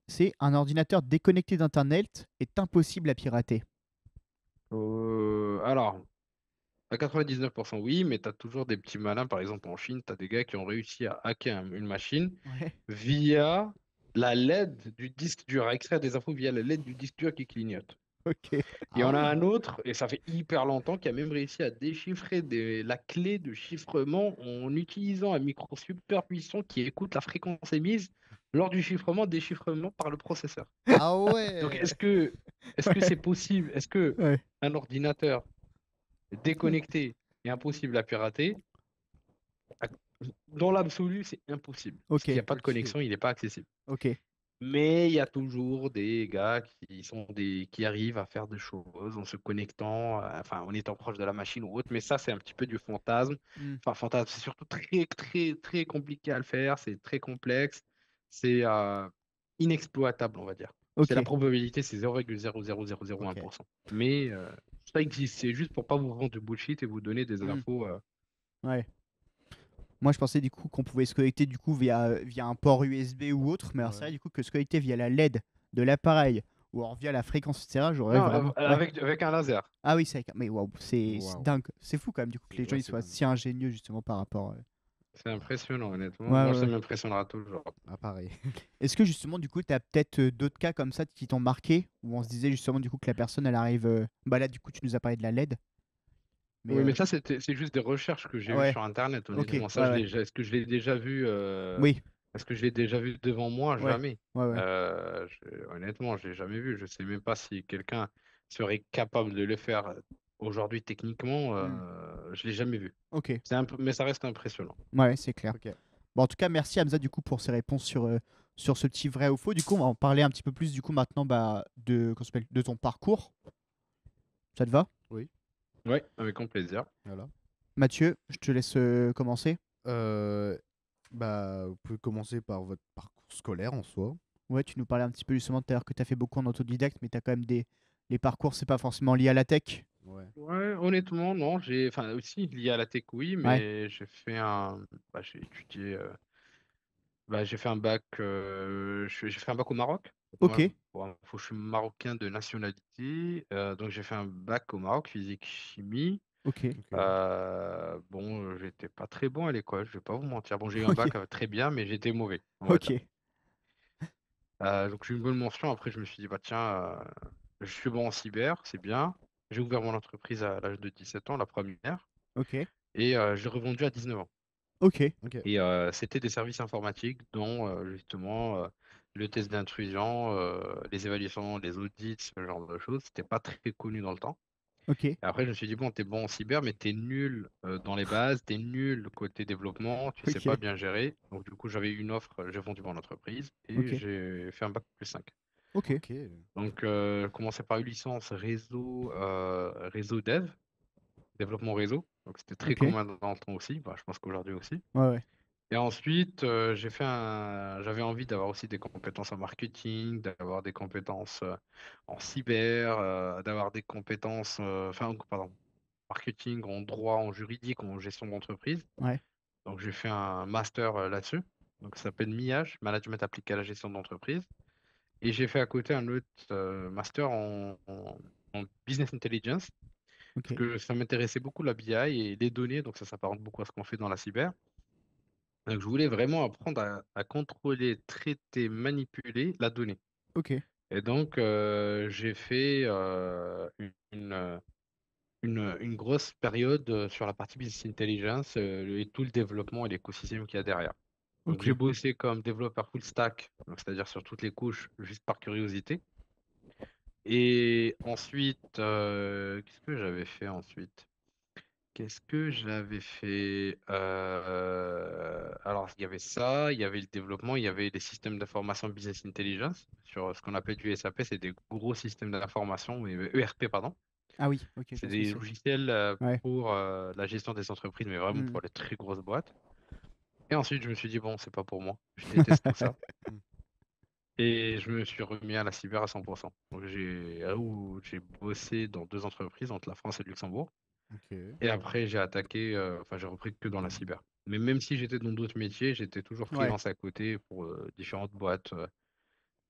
c'est un ordinateur déconnecté d'Internet est impossible à pirater. Alors, à 99% oui, mais tu as toujours des petits malins. Par exemple, en Chine, tu as des gars qui ont réussi à hacker une machine Ouais. via la LED du disque dur, à extraire des infos via la LED du disque dur qui clignote. Ok. Il y en a un autre, et ça fait hyper longtemps, qui a même réussi à déchiffrer la clé de chiffrement en utilisant un micro super puissant qui écoute la fréquence émise lors du déchiffrement par le processeur. Ah Donc, ouais. est-ce que c'est possible? Est-ce que Ouais. un ordinateur déconnecté est impossible à pirater? À- Dans l'absolu, c'est impossible. Parce Ok. qu'il n'y a pas de Ok. connexion, il n'est pas accessible. Ok. Mais il y a toujours des gars qui arrivent à faire des choses en se connectant, enfin en étant proche de la machine ou autre. Mais ça, c'est un petit peu du fantasme. Hmm. Enfin, fantasme, c'est surtout très, très, très compliqué à le faire. C'est très complexe. C'est inexploitable, on va dire. C'est la Ok. probabilité, c'est 0,00001%. Mais ça existe. C'est juste pour pas vous vendre du bullshit et vous donner des Hmm. infos. Ouais. Moi, je pensais du coup qu'on pouvait se connecter du coup via un port USB ou autre, mais alors c'est Ouais. vrai du coup que se connecter via la LED de l'appareil ou alors via la fréquence, etc. J'aurais Non, vraiment. Ouais. avec un laser. Ah oui, c'est mais waouh, c'est Waouh. dingue. C'est fou quand même du coup que les gens Ouais, ils c'est soient dingue. si ingénieux justement par rapport. C'est impressionnant, honnêtement. Ouais, Moi, ouais, ça ouais. m'impressionnera toujours. Ah, pareil. Est-ce que justement du coup tu as peut-être d'autres cas comme ça qui t'ont marqué où on se disait justement du coup que la personne elle arrive. Bah là du coup tu nous as parlé de la LED, mais Oui, mais ça, c'est juste des recherches que j'ai vues ouais. sur Internet, Ok. honnêtement. Ça, Ouais, ouais. est-ce que je l'ai déjà vu, Oui. est-ce que je l'ai déjà vu devant moi? Ouais. Jamais. Ouais, ouais. Honnêtement, je l'ai jamais vu. Je sais même pas si quelqu'un serait capable de le faire aujourd'hui techniquement. Hmm. Je l'ai jamais vu. Ok. Mais ça reste impressionnant. Ouais, c'est clair. Ok. Bon, en tout cas, merci Hamza du coup pour ces réponses sur ce petit vrai ou faux. Du coup, on va en parler un petit peu plus du coup maintenant bah, comment ça s'appelle, de ton parcours. Ça te va? Oui. Ouais, avec grand plaisir. Voilà. Mathieu, je te laisse commencer. Bah, vous pouvez commencer par votre parcours scolaire en soi. Ouais, tu nous parlais un petit peu justement tout à l'heure que tu as fait beaucoup en autodidacte, mais tu as quand même les parcours, c'est pas forcément lié à la tech. Ouais. Ouais, honnêtement, non. Enfin, aussi lié à la tech, oui, Ouais. mais j'ai étudié. J'ai fait un bac, j'ai fait un bac au Maroc. Ok. Moi, pour info, je suis marocain de nationalité, donc j'ai fait un bac au Maroc, physique, chimie. Ok. Ok. Bon, j'étais pas très bon à l'école, je vais pas vous mentir. Bon, j'ai eu un Ok. bac très bien, mais j'étais mauvais, on va dire. Ok. Donc j'ai eu une bonne mention. Après, je me suis dit, bah tiens, je suis bon en cyber, c'est bien. J'ai ouvert mon entreprise à l'âge de 17 ans, la première, Ok. et j'ai revendu à 19 ans. Ok. Ok. Et c'était des services informatiques dont justement le test d'intrusion, les évaluations, les audits, ce genre de choses. C'était pas très connu dans le temps. Ok. Et après, je me suis dit, bon, t'es bon en cyber, mais t'es nul dans les bases, t'es nul côté développement, tu sais pas Ok. bien gérer. Donc, du coup, j'avais eu une offre, j'ai vendu mon entreprise et Ok. j'ai fait un bac plus 5. Ok. Ok. Donc, commencé par une licence réseau dev, développement réseau. Donc, c'était très Ok. commun dans le temps aussi. Bah, je pense qu'aujourd'hui aussi. Ouais, ouais. Et ensuite, j'avais envie d'avoir aussi des compétences en marketing, d'avoir des compétences en cyber, d'avoir des compétences, pardon, marketing, en droit, en juridique, en gestion d'entreprise. Ouais. Donc, j'ai fait un master là-dessus. Donc, ça s'appelle MIAGE, Management appliqué à la gestion d'entreprise. Et j'ai fait à côté un autre master en Business Intelligence, parce Ok. que ça m'intéressait beaucoup la BI et les données, donc ça s'apparente beaucoup à ce qu'on fait dans la cyber. Donc, je voulais vraiment apprendre à contrôler, traiter, manipuler la donnée. Ok. Et donc, j'ai fait une grosse période sur la partie business intelligence et tout le développement et l'écosystème qu'il y a derrière. Donc, Ok. j'ai bossé comme développeur full stack, donc c'est-à-dire sur toutes les couches, juste par curiosité. Et ensuite, qu'est-ce que j'avais fait ensuite? Qu'est-ce que j'avais fait? Alors, il y avait ça, il y avait le développement, il y avait les systèmes d'information business intelligence sur ce qu'on appelle du SAP, c'est des gros systèmes d'information, mais ERP, pardon. Ah oui, ok, je C'est vois ce que des c'est. logiciels Ouais. pour la gestion des entreprises, mais vraiment Hmm. pour les très grosses boîtes. Et ensuite, je me suis dit, bon, c'est pas pour moi, je déteste tout ça. Et je me suis remis à la cyber à 100%. Donc, j'ai bossé dans 2 entreprises, entre la France et le Luxembourg. Ok. Et après, j'ai attaqué, enfin, j'ai repris que dans la cyber. Mais même si j'étais dans d'autres métiers, j'étais toujours Ouais, freelance à côté pour différentes boîtes.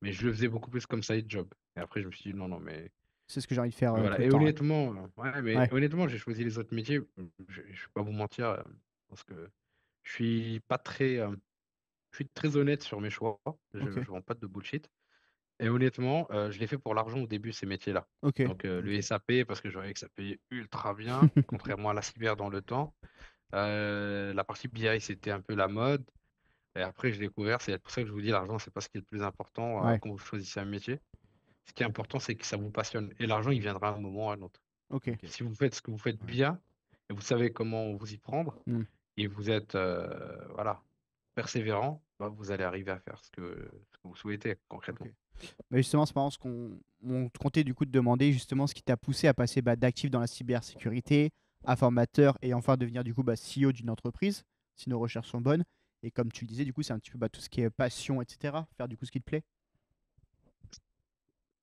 Mais je le faisais beaucoup plus comme side job. Et après, je me suis dit, non, non, mais c'est ce que j'ai envie de faire tout voilà. le Et temps. Ouais. honnêtement, ouais, mais Ouais. honnêtement, j'ai choisi les autres métiers. Je vais pas vous mentir, parce que je suis pas très, je suis très honnête sur mes choix. Je Ok. ne vends pas de bullshit. Et honnêtement, je l'ai fait pour l'argent au début, ces métiers-là. Ok. Donc, le Ok. SAP, parce que je voyais que ça payait ultra bien, contrairement à la cyber dans le temps. La partie BI, c'était un peu la mode. Et après, j'ai découvert, c'est pour ça que je vous dis, l'argent, c'est pas ce qui est le plus important Ouais. quand vous choisissez un métier. Ce qui est important, c'est que ça vous passionne. Et l'argent, il viendra à un moment ou à un autre. Ok. Ok. Si vous faites ce que vous faites Ouais. bien, et vous savez comment vous y prendre, Hmm. et vous êtes voilà, persévérant, bah, vous allez arriver à faire ce que vous souhaitez concrètement. Ok. Bah justement, c'est marrant ce on comptait du coup te demander justement ce qui t'a poussé à passer d'actif dans la cybersécurité, à formateur et enfin devenir du coup CEO d'une entreprise, si nos recherches sont bonnes. Et comme tu le disais, du coup, c'est un petit peu tout ce qui est passion, etc. Faire du coup ce qui te plaît.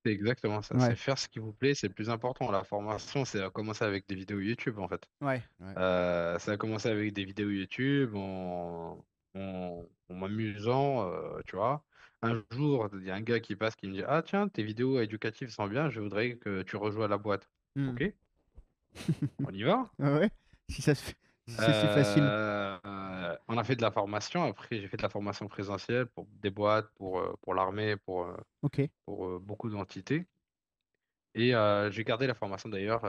C'est exactement ça. Ouais, C'est faire ce qui vous plaît, c'est le plus important. La formation, c'est à commencer avec des vidéos YouTube, en fait. ouais. Ouais. Ça a commencé avec des vidéos YouTube, en m'amusant, tu vois. Un jour, il y a un gars qui passe qui me dit, ah tiens, tes vidéos éducatives sont bien, je voudrais que tu rejoignes la boîte. Hmm. Ok, on y va. Ouais, ouais. Si ça se fait, si c'est si facile. On a fait de la formation. Après, j'ai fait de la formation présentielle pour des boîtes, pour l'armée, Ok. pour beaucoup d'entités. Et j'ai gardé la formation d'ailleurs.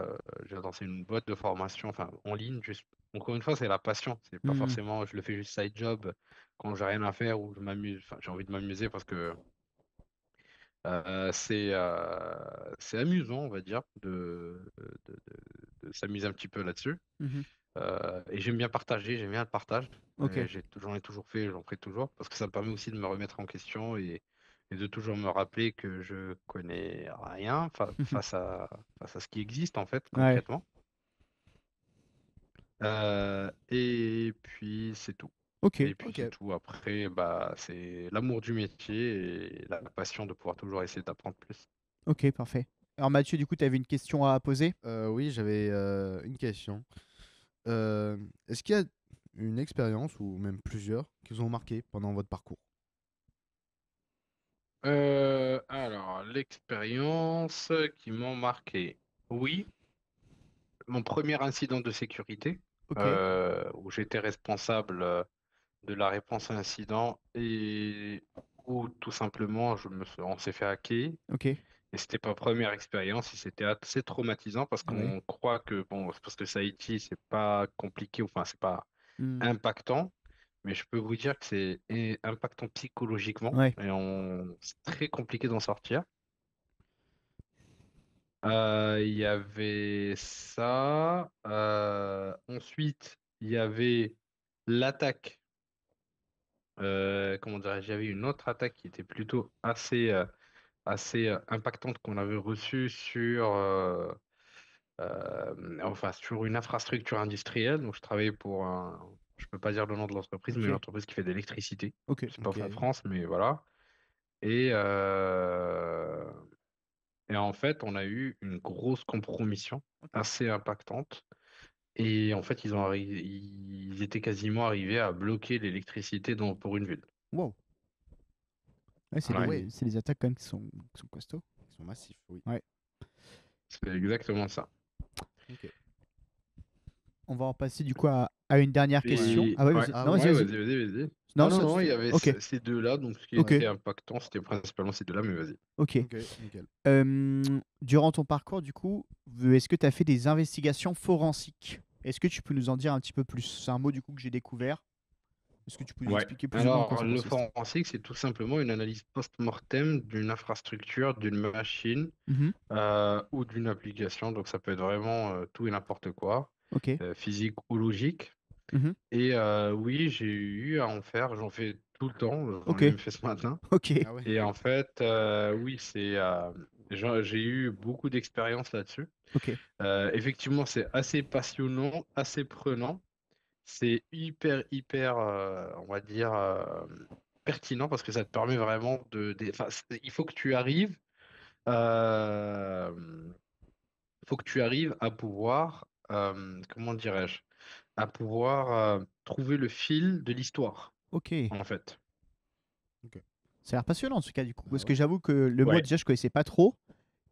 J'ai lancé une boîte de formation, enfin en ligne. Juste, encore une fois, c'est la passion. C'est pas Hmm. forcément, je le fais juste side job quand j'ai rien à faire ou je m'amuse. Enfin, j'ai envie de m'amuser parce que c'est amusant, on va dire, de s'amuser un petit peu là-dessus. Mhm. Et j'aime bien partager, j'aime bien le partage. Ok. J'en ai toujours fait, j'en ferai toujours, parce que ça me permet aussi de me remettre en question et de toujours me rappeler que je connais rien face à ce qui existe en fait, Ouais. concrètement. Et puis c'est tout. Ok. Et puis Ok. c'est tout. Après, bah, c'est l'amour du métier et la passion de pouvoir toujours essayer d'apprendre plus. Ok, parfait. Alors Mathieu, du coup, tu avais une question à poser? Oui, j'avais une question. Euh, Est-ce qu'il y a une expérience ou même plusieurs qui vous ont marqué pendant votre parcours? Alors, l'expérience qui m'ont marqué. Oui, mon premier incident de sécurité, Ok. où j'étais responsable de la réponse à incident et où tout simplement on s'est fait hacker. Ok. Et c'était pas première expérience, et c'était assez traumatisant parce Ah ouais. qu'on croit que, bon, c'est parce que c'est Haïti, c'est pas compliqué, enfin, c'est pas Hmm. impactant, mais je peux vous dire que c'est impactant psychologiquement Ouais. et c'est très compliqué d'en sortir. Il y avait ça. Ensuite, il y avait l'attaque. Comment dirais-je? Il y avait une autre attaque qui était plutôt assez impactante qu'on avait reçue enfin, sur une infrastructure industrielle. Donc, je travaillais pour je peux pas dire le nom de l'entreprise, mais une Ok. entreprise qui fait de l'électricité. Ok. C'est pas Ok. en France, mais voilà. Et, euh, et en fait, on a eu une grosse compromission Ok. assez impactante. Et en fait, ils étaient quasiment arrivés à bloquer l'électricité pour une ville. Wow. Ouais, Ah Ouais, ouais, c'est des attaques quand même qui sont costauds. ils sont massifs, oui. Ouais. c'est exactement ça. Ok. On va en passer du coup à une dernière Ouais. question. Et Ah ouais, ouais, vas-y. Ah Non, oui, vas-y, ouais, vas-y. vas-y, vas-y, vas-y. Ah Non, non, ça, non, il y avait ok, ces deux-là, donc ce qui ok, était impactant, c'était principalement ces deux-là, mais vas-y. ok. Ok, nickel. Durant ton parcours, du coup, est-ce que tu as fait des investigations forensiques? Est-ce que tu peux nous en dire un petit peu plus? C'est un mot du coup que j'ai découvert. Est-ce que tu peux nous Ouais. expliquer plus ou moins en quoi Alors, ça le consiste? forensique, c'est tout simplement une analyse post-mortem d'une infrastructure, d'une machine Mhm. ou d'une application. Donc, ça peut être vraiment tout et n'importe quoi, Ok. physique ou logique. Mhm. Et oui, j'ai eu à en faire, j'en fais tout le temps, j'en Ok. ai même fait ce matin. Ok. Ah ouais. Et en fait, oui, j'ai eu beaucoup d'expérience là-dessus. Ok. Effectivement, c'est assez passionnant, assez prenant. C'est hyper, on va dire, pertinent parce que ça te permet vraiment enfin, il euh, faut que tu arrives à pouvoir, comment dirais-je, à pouvoir trouver le fil de l'histoire, Ok. en fait. Ça a l'air passionnant en tout cas du coup. Ah Parce que ouais. j'avoue que le mot Ouais, déjà je connaissais pas trop.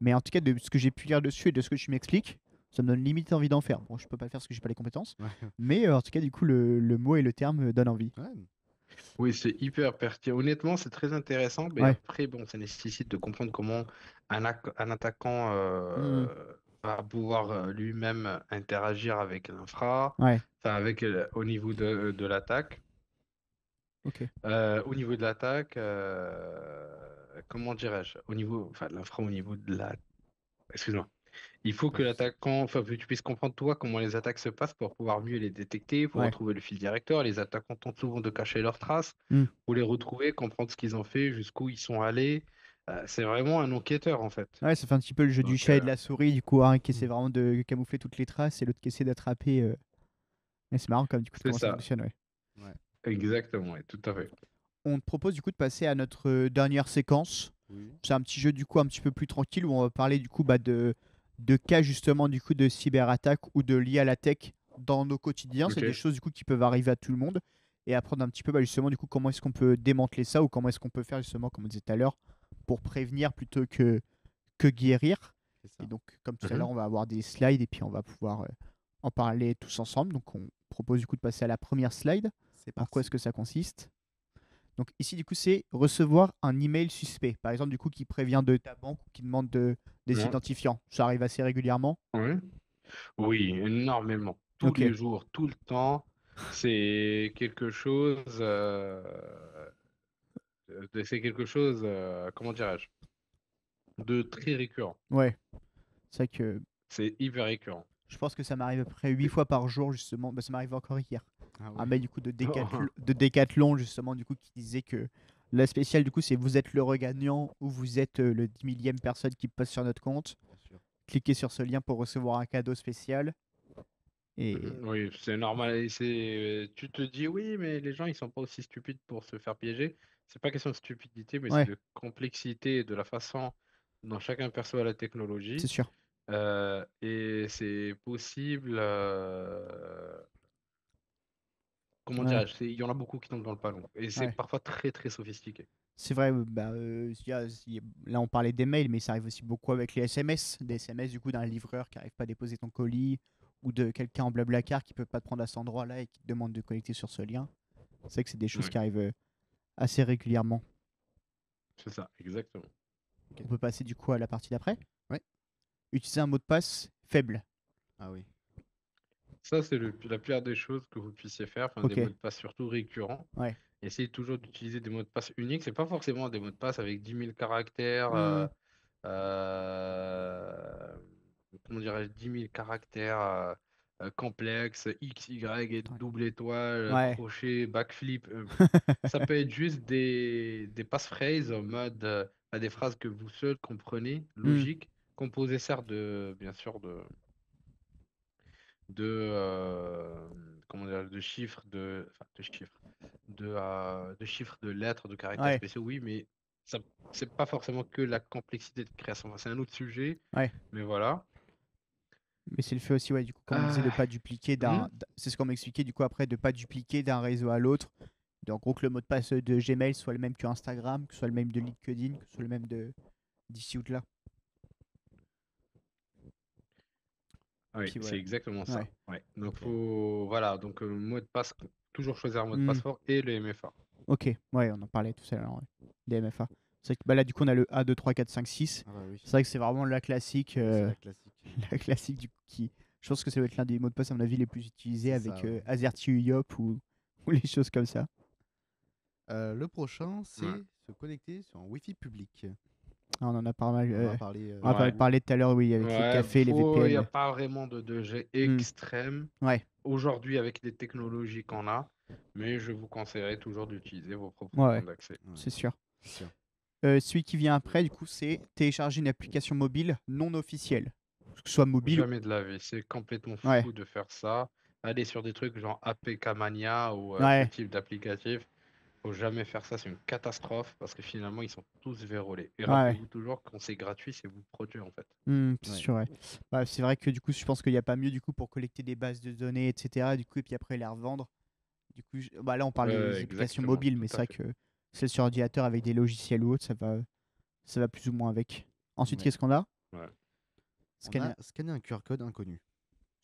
Mais en tout cas de ce que j'ai pu lire dessus et de ce que tu m'expliques, ça me donne limite envie d'en faire. Bon, je peux pas le faire parce que j'ai pas les compétences. Ouais. Mais en tout cas du coup le mot et le terme me donnent envie. Ouais. oui, c'est hyper pertinent. Honnêtement, c'est très intéressant, mais Ouais. après, bon, ça nécessite de comprendre comment un attaquant Hmm. va pouvoir lui-même interagir avec l'infra, Ouais. enfin, au niveau de l'attaque. Ok. Au niveau de l'attaque, comment dirais-je? Enfin, l'infra au niveau de la. Excuse-moi. Il faut Pas que de souci. l'attaquant, enfin, que tu puisses comprendre toi comment les attaques se passent pour pouvoir mieux les détecter, pour Ouais. retrouver le fil directeur. Les attaquants tentent souvent de cacher leurs traces, Hmm. pour les retrouver, comprendre ce qu'ils ont fait, jusqu'où ils sont allés. C'est vraiment un enquêteur en fait. Ouais, ça fait un petit peu le jeu du Donc, chat et de la souris, du coup, un qui essaie Mm. vraiment de camoufler toutes les traces et l'autre qui essaie d'attraper. Mais c'est marrant comme du coup de c'est comment ça ça, fonctionne, ouais. Ouais. exactement, et tout à fait. On te propose du coup de passer à notre dernière séquence. Oui. C'est un petit jeu du coup un petit peu plus tranquille où on va parler du coup de cas justement du coup de cyberattaque ou de liés à la tech dans nos quotidiens. C'est Ok. des choses du coup qui peuvent arriver à tout le monde et apprendre un petit peu justement du coup comment est-ce qu'on peut démanteler ça ou comment est-ce qu'on peut faire justement comme on disait tout à l'heure pour prévenir plutôt que guérir. C'est ça. Et donc comme tout à Mhm. l'heure on va avoir des slides et puis on va pouvoir en parler tous ensemble. Donc on propose du coup de passer à la première slide. C'est En quoi parti. est-ce que ça consiste? Donc ici, du coup, c'est recevoir un email suspect. Par exemple, du coup, qui prévient de ta banque ou qui demande des Ouais. identifiants. Ça arrive assez régulièrement. Ouais. Oui, énormément. Tous Ok. les jours, tout le temps. C'est quelque chose. Comment dirais-je, de très récurrent. Ouais. C'est vrai que C'est hyper récurrent. je pense que ça m'arrive à peu près 8 fois par jour, justement. Bah, ça m'arrive encore hier. Ah Un ouais. mail, du coup, de Decathlon, justement, du coup, qui disait que la spéciale, du coup, c'est vous êtes le regagnant ou vous êtes le 10 millième personne qui passe sur notre compte. Bien sûr. Cliquez sur ce lien pour recevoir un cadeau spécial. Et Oui, c'est normal. Et tu te dis, oui, mais les gens, ils sont pas aussi stupides pour se faire piéger. C'est pas question de stupidité, mais c'est ouais, de complexité et de la façon dont chacun perçoit la c'est technologie. sûr. Et c'est possible. Comment Ouais, dirais-je? Il y en a beaucoup qui tombent dans le panneau. Et c'est ouais. parfois très, très sophistiqué. C'est vrai, là on parlait des mails, mais ça arrive aussi beaucoup avec les SMS. Des SMS du coup d'un livreur qui n'arrive pas à déposer ton colis ou de quelqu'un en blablacar qui peut pas te prendre à cet endroit-là et qui te demande de connecter sur ce lien. C'est vrai que c'est des choses Oui, qui arrivent assez régulièrement. c'est ça, exactement. On peut passer du coup à la partie d'après. Ouais. Utiliser un mot de passe faible. Ah oui. Ça, c'est la pire des choses que vous puissiez faire, enfin, des Ok, mots de passe surtout récurrents. ouais. Essayez toujours d'utiliser des mots de passe uniques. C'est pas forcément des mots de passe avec 10 000 caractères, Hmm, euh, comment dirais-je, 10 000 caractères complexes, X, Y, et ouais. double étoile, Ouais. crochet, backflip. Ça peut être juste des passphrases en mode des phrases que vous seul comprenez, Hmm, logiques, composées certes bien sûr, de comment dire, de chiffres, enfin, de chiffres, de lettres, de caractères ouais. spéciaux, oui, mais ça, c'est pas forcément que la complexité de création. Enfin, c'est un autre sujet, Ouais. mais voilà. Mais c'est le fait aussi, ouais, du coup, comme on disait, de Ah, pas dupliquer hmm, C'est ce qu'on m'expliquait du coup après, de pas dupliquer d'un réseau à l'autre. En gros, que le mot de passe de Gmail soit le même que Instagram, que ce soit le même de LinkedIn, que ce soit le même de d'ici ou de là. oui, Puis c'est voilà. exactement ça. Ouais. Ouais. Donc Ok. voilà, donc mot de passe, toujours choisir un mot de Hmm. passe fort et le MFA. Ok, ouais, on en parlait tout à l'heure, ouais. Des MFA. C'est vrai que bah, là, du coup, on a le A, 2, 3, 4, 5, 6. Ah bah oui, C'est vrai que c'est vraiment la classique. c'est la classique. La classique du coup, qui. Je pense que ça doit être l'un des mots de passe, à mon avis, les plus utilisés C'est avec ça, ouais. AZERTY UYOP ou les choses comme ça. Le prochain, Ouais. c'est se connecter sur un Wi-Fi public. Ah, on en a pas mal. On en a parlé. On en a Ouais. parlé tout à l'heure, oui, avec les Ouais, cafés, les il n'y a VPN. pas vraiment de degré Hmm. extrême Ouais, aujourd'hui avec les technologies qu'on a, mais je vous conseillerais toujours d'utiliser vos propres ouais, points ouais, d'accès. Ouais, c'est sûr. c'est sûr. Celui qui vient après, du coup, c'est télécharger une application mobile non officielle. Que ce soit mobile ou. Jamais de la vie, c'est complètement Ouais, fou de faire ça. Aller sur des trucs genre APK Mania ou ce ouais, type d'applicatif, faut jamais faire ça, c'est une catastrophe parce que finalement ils sont tous vérolés. Et ouais. rappelez-vous toujours quand c'est gratuit, c'est vous produire en fait. C'est Ouais. sûr, ouais. Bah, c'est vrai que du coup, je pense qu'il n'y a pas mieux du coup pour collecter des bases de données, etc. Du coup, et puis après les revendre. Du coup, bah, là, on parle des applications Exactement, mobiles, mais tout c'est à vrai fait. que celle sur ordinateur avec des logiciels ou autre, ça va plus ou moins avec. Ensuite, Ouais. qu'est-ce qu'on a? Ouais. On Scanner a scanné un QR code inconnu.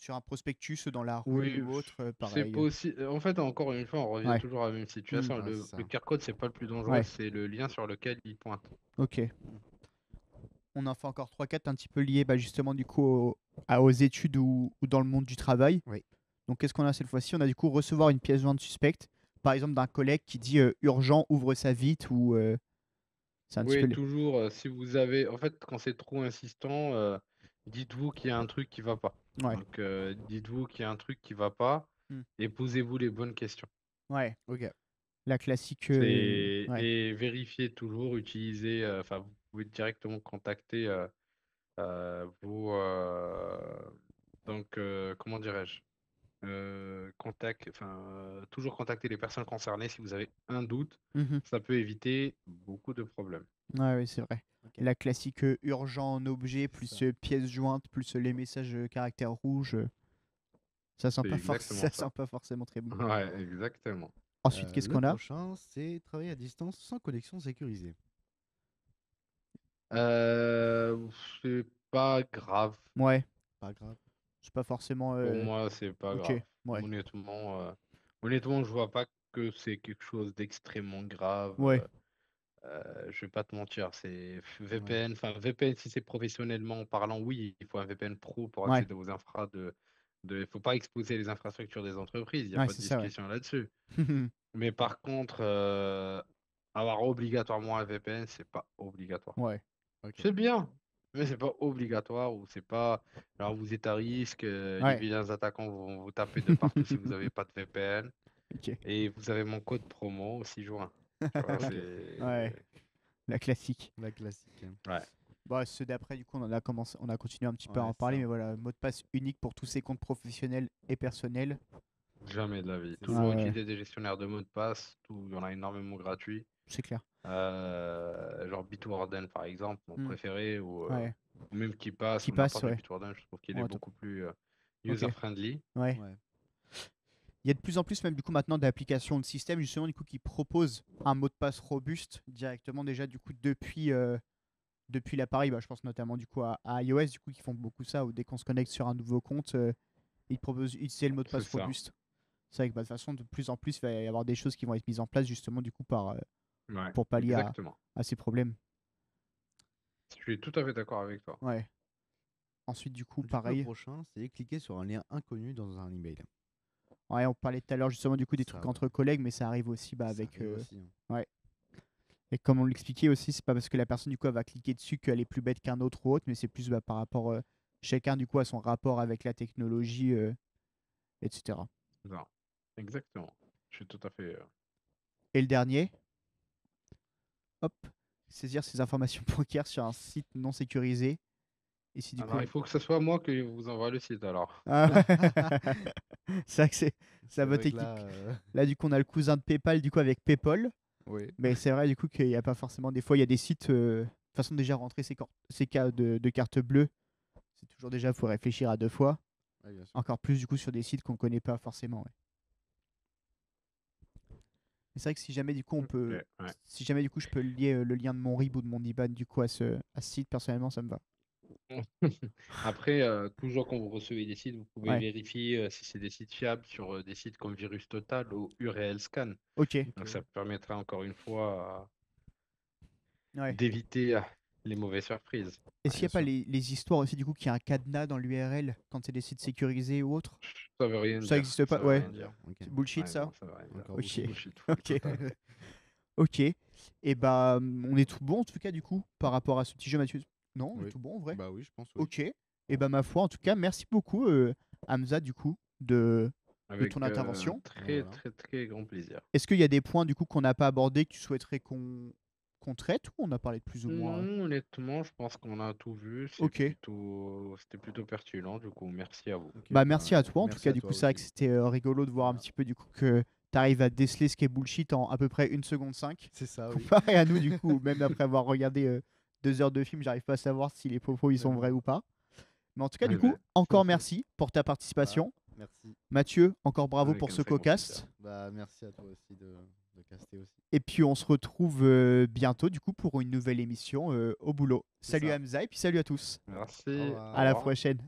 sur un prospectus dans la rue Oui, ou autre, c'est pareil. pas aussi. En fait, encore une fois, on revient Ouais, toujours à la même situation. Ouais, Le, c'est le ça. QR code, c'est pas le plus dangereux, ouais, c'est le lien sur lequel il pointe. ok. On en fait encore 3-4 un petit peu liés bah, justement du coup aux études ou dans le monde du travail. Oui. Donc qu'est-ce qu'on a cette fois-ci? On a du coup recevoir une pièce jointe suspecte, par exemple d'un collègue qui dit urgent, ouvre ça vite ou c'est un petit peu. Oui, toujours, si vous avez. En fait, quand c'est trop insistant, dites-vous qu'il y a un truc qui va pas. Ouais. Donc, dites-vous qu'il y a un truc qui va pas Hmm. et posez-vous les bonnes questions. Ouais. Ok. La classique. Ouais. Et vérifiez toujours, utilisez. Enfin, vous pouvez directement contacter vos. Donc, comment dirais-je? Toujours contacter les personnes concernées si vous avez un doute. Mhm. Ça peut éviter beaucoup de problèmes. Ouais, ouais, c'est vrai. Ok. La classique urgent en objet, C'est plus ça. pièce jointe, plus les messages caractères rouges. Ça sent C'est pas exactement ça ça. sent pas forcément très bon. Ouais, exactement. Ensuite, qu'est-ce Le qu'on a? prochain, c'est travailler à distance sans connexion sécurisée. C'est pas grave. Ouais, Pas grave. c'est pas forcément. Pour moi, c'est pas Ok, grave. ouais. Honnêtement, je vois pas que c'est quelque chose d'extrêmement grave. Ouais, Je vais pas te mentir, c'est Ouais. VPN. Enfin, VPN, si c'est professionnellement parlant, oui, il faut un VPN pro pour ouais, accéder aux infras il faut pas exposer les infrastructures des entreprises. Il n'y a ouais, pas de c'est ça, ouais. discussion là-dessus. Mais par contre, avoir obligatoirement un VPN, c'est pas obligatoire. Ouais, Ok. C'est bien, mais c'est pas obligatoire ou c'est pas. Alors vous êtes à risque, les ouais. vilains attaquants vont vous taper de partout si vous n'avez pas de VPN. Ok. Et vous avez mon code promo 6 juin. Tu vois, Ok. Ouais, la classique. La classique. Ouais, Bah, ceux d'après, du coup, on a continué un petit peu à Ouais, en parler, ça. mais voilà, mot de passe unique pour tous ces comptes professionnels et personnels. jamais de la vie. C'est Toujours ça. Ouais. utiliser des gestionnaires de mots de passe. Il y en a énormément gratuits. C'est clair. Genre Bitwarden par exemple, mon Hmm. préféré, ou Ouais. même KeePass Qui ou passe, n'importe quel ouais. Bitwarden. Je trouve qu'il est Ouais, top. beaucoup plus Ok. user-friendly. Ouais. Ouais. Il y a de plus en plus même du coup maintenant d'applications de système justement du coup qui proposent un mot de passe robuste directement déjà du coup depuis l'appareil. Bah, je pense notamment du coup à iOS du coup qui font beaucoup ça où dès qu'on se connecte sur un nouveau compte, ils proposent d'utiliser le mot de C'est passe ça. robuste. C'est vrai que bah, de toute façon de plus en plus il va y avoir des choses qui vont être mises en place justement du coup Ouais, pour pallier exactement. à ces problèmes. Je suis tout à fait d'accord avec toi. Ouais. Ensuite du coup Du coup, le pareil. prochain, c'est cliquer sur un lien inconnu dans un email. Ouais, on parlait tout à l'heure justement du coup des Ça, trucs ouais. entre collègues, mais ça arrive aussi bah, Ça avec. arrive aussi, hein. Ouais. Et comme on l'expliquait aussi, c'est pas parce que la personne du coup elle va cliquer dessus qu'elle est plus bête qu'un autre ou autre, mais c'est plus bah, par rapport chacun du coup à son rapport avec la technologie, etc. Non, exactement. Je suis tout à fait. Et le dernier, hop, saisir ses informations bancaires sur un site non sécurisé. Et si du coup. Alors, il faut que ce soit moi qui vous envoie le site alors. Ah, c'est vrai que c'est C'est la bonne vrai que technique. là, Là, du coup, on a le cousin de PayPal du coup avec PayPal. oui. Mais c'est vrai du coup qu'il n'y a pas forcément. Des fois, il y a des sites. De toute façon, déjà rentrer ces cas de carte bleue, c'est toujours déjà, faut réfléchir à deux fois. Ouais, bien sûr. Encore plus du coup sur des sites qu'on connaît pas forcément. Ouais. Mais c'est vrai que si jamais du coup on peut, Ok, ouais. si jamais du coup je peux lier le lien de mon RIB ou de mon IBAN du coup à ce site, personnellement ça me va. Après, toujours quand vous recevez des sites, vous pouvez Ouais, vérifier si c'est des sites fiables sur des sites comme Virus Total ou URL Scan. ok, Donc Ok. ça permettra encore une fois ouais. d'éviter les mauvaises surprises. Est-ce qu'il n'y Bien a pas sûr. les histoires aussi du coup qu'il y a un cadenas dans l'URL quand c'est des sites sécurisés ou autres? Ça veut rien Ça dire. existe Ça pas? veut Ouais, rien dire. Ok. c'est bullshit Ouais, ça? non, ça veut rien dire. Encore Ok, Bullshit ok, total. ok. Et bah, on est tout bon en tout cas du coup par rapport à ce petit jeu, Mathieu. Non, on est Oui. tout bon en vrai. Bah oui, je pense, oui. Ok. Et bah ma foi, en tout cas, merci beaucoup Hamza du coup de ton Avec intervention. très, Voilà. très, très grand plaisir. Est-ce qu'il y a des points du coup qu'on n'a pas abordés que tu souhaiterais qu'on traite ou on a parlé de plus ou moins? Non, honnêtement, je pense qu'on a tout vu. Ok. C'était plutôt pertinent. Du coup, merci à vous. Ok, Bah merci à toi en tout merci cas à du toi coup c'est vrai que aussi. c'était rigolo de voir un Voilà. petit peu du coup que tu arrives à déceler ce qui est bullshit en à peu près 1 seconde 5 C'est ça, oui. comparé à nous du coup même après avoir regardé 2 heures de film j'arrive pas à savoir si les propos ils sont vrais ou pas. Mais en tout cas du Ouais, coup ouais. encore Ok. merci pour ta Voilà. participation. Merci. Mathieu encore bravo Avec pour un ce très grand co-cast. plaisir. Bah merci à toi aussi de caster aussi. Et puis on se retrouve bientôt du coup pour une nouvelle émission au boulot. C'est Salut ça. Hamza et puis salut à tous. Merci. Au Au revoir. À la revoir. prochaine.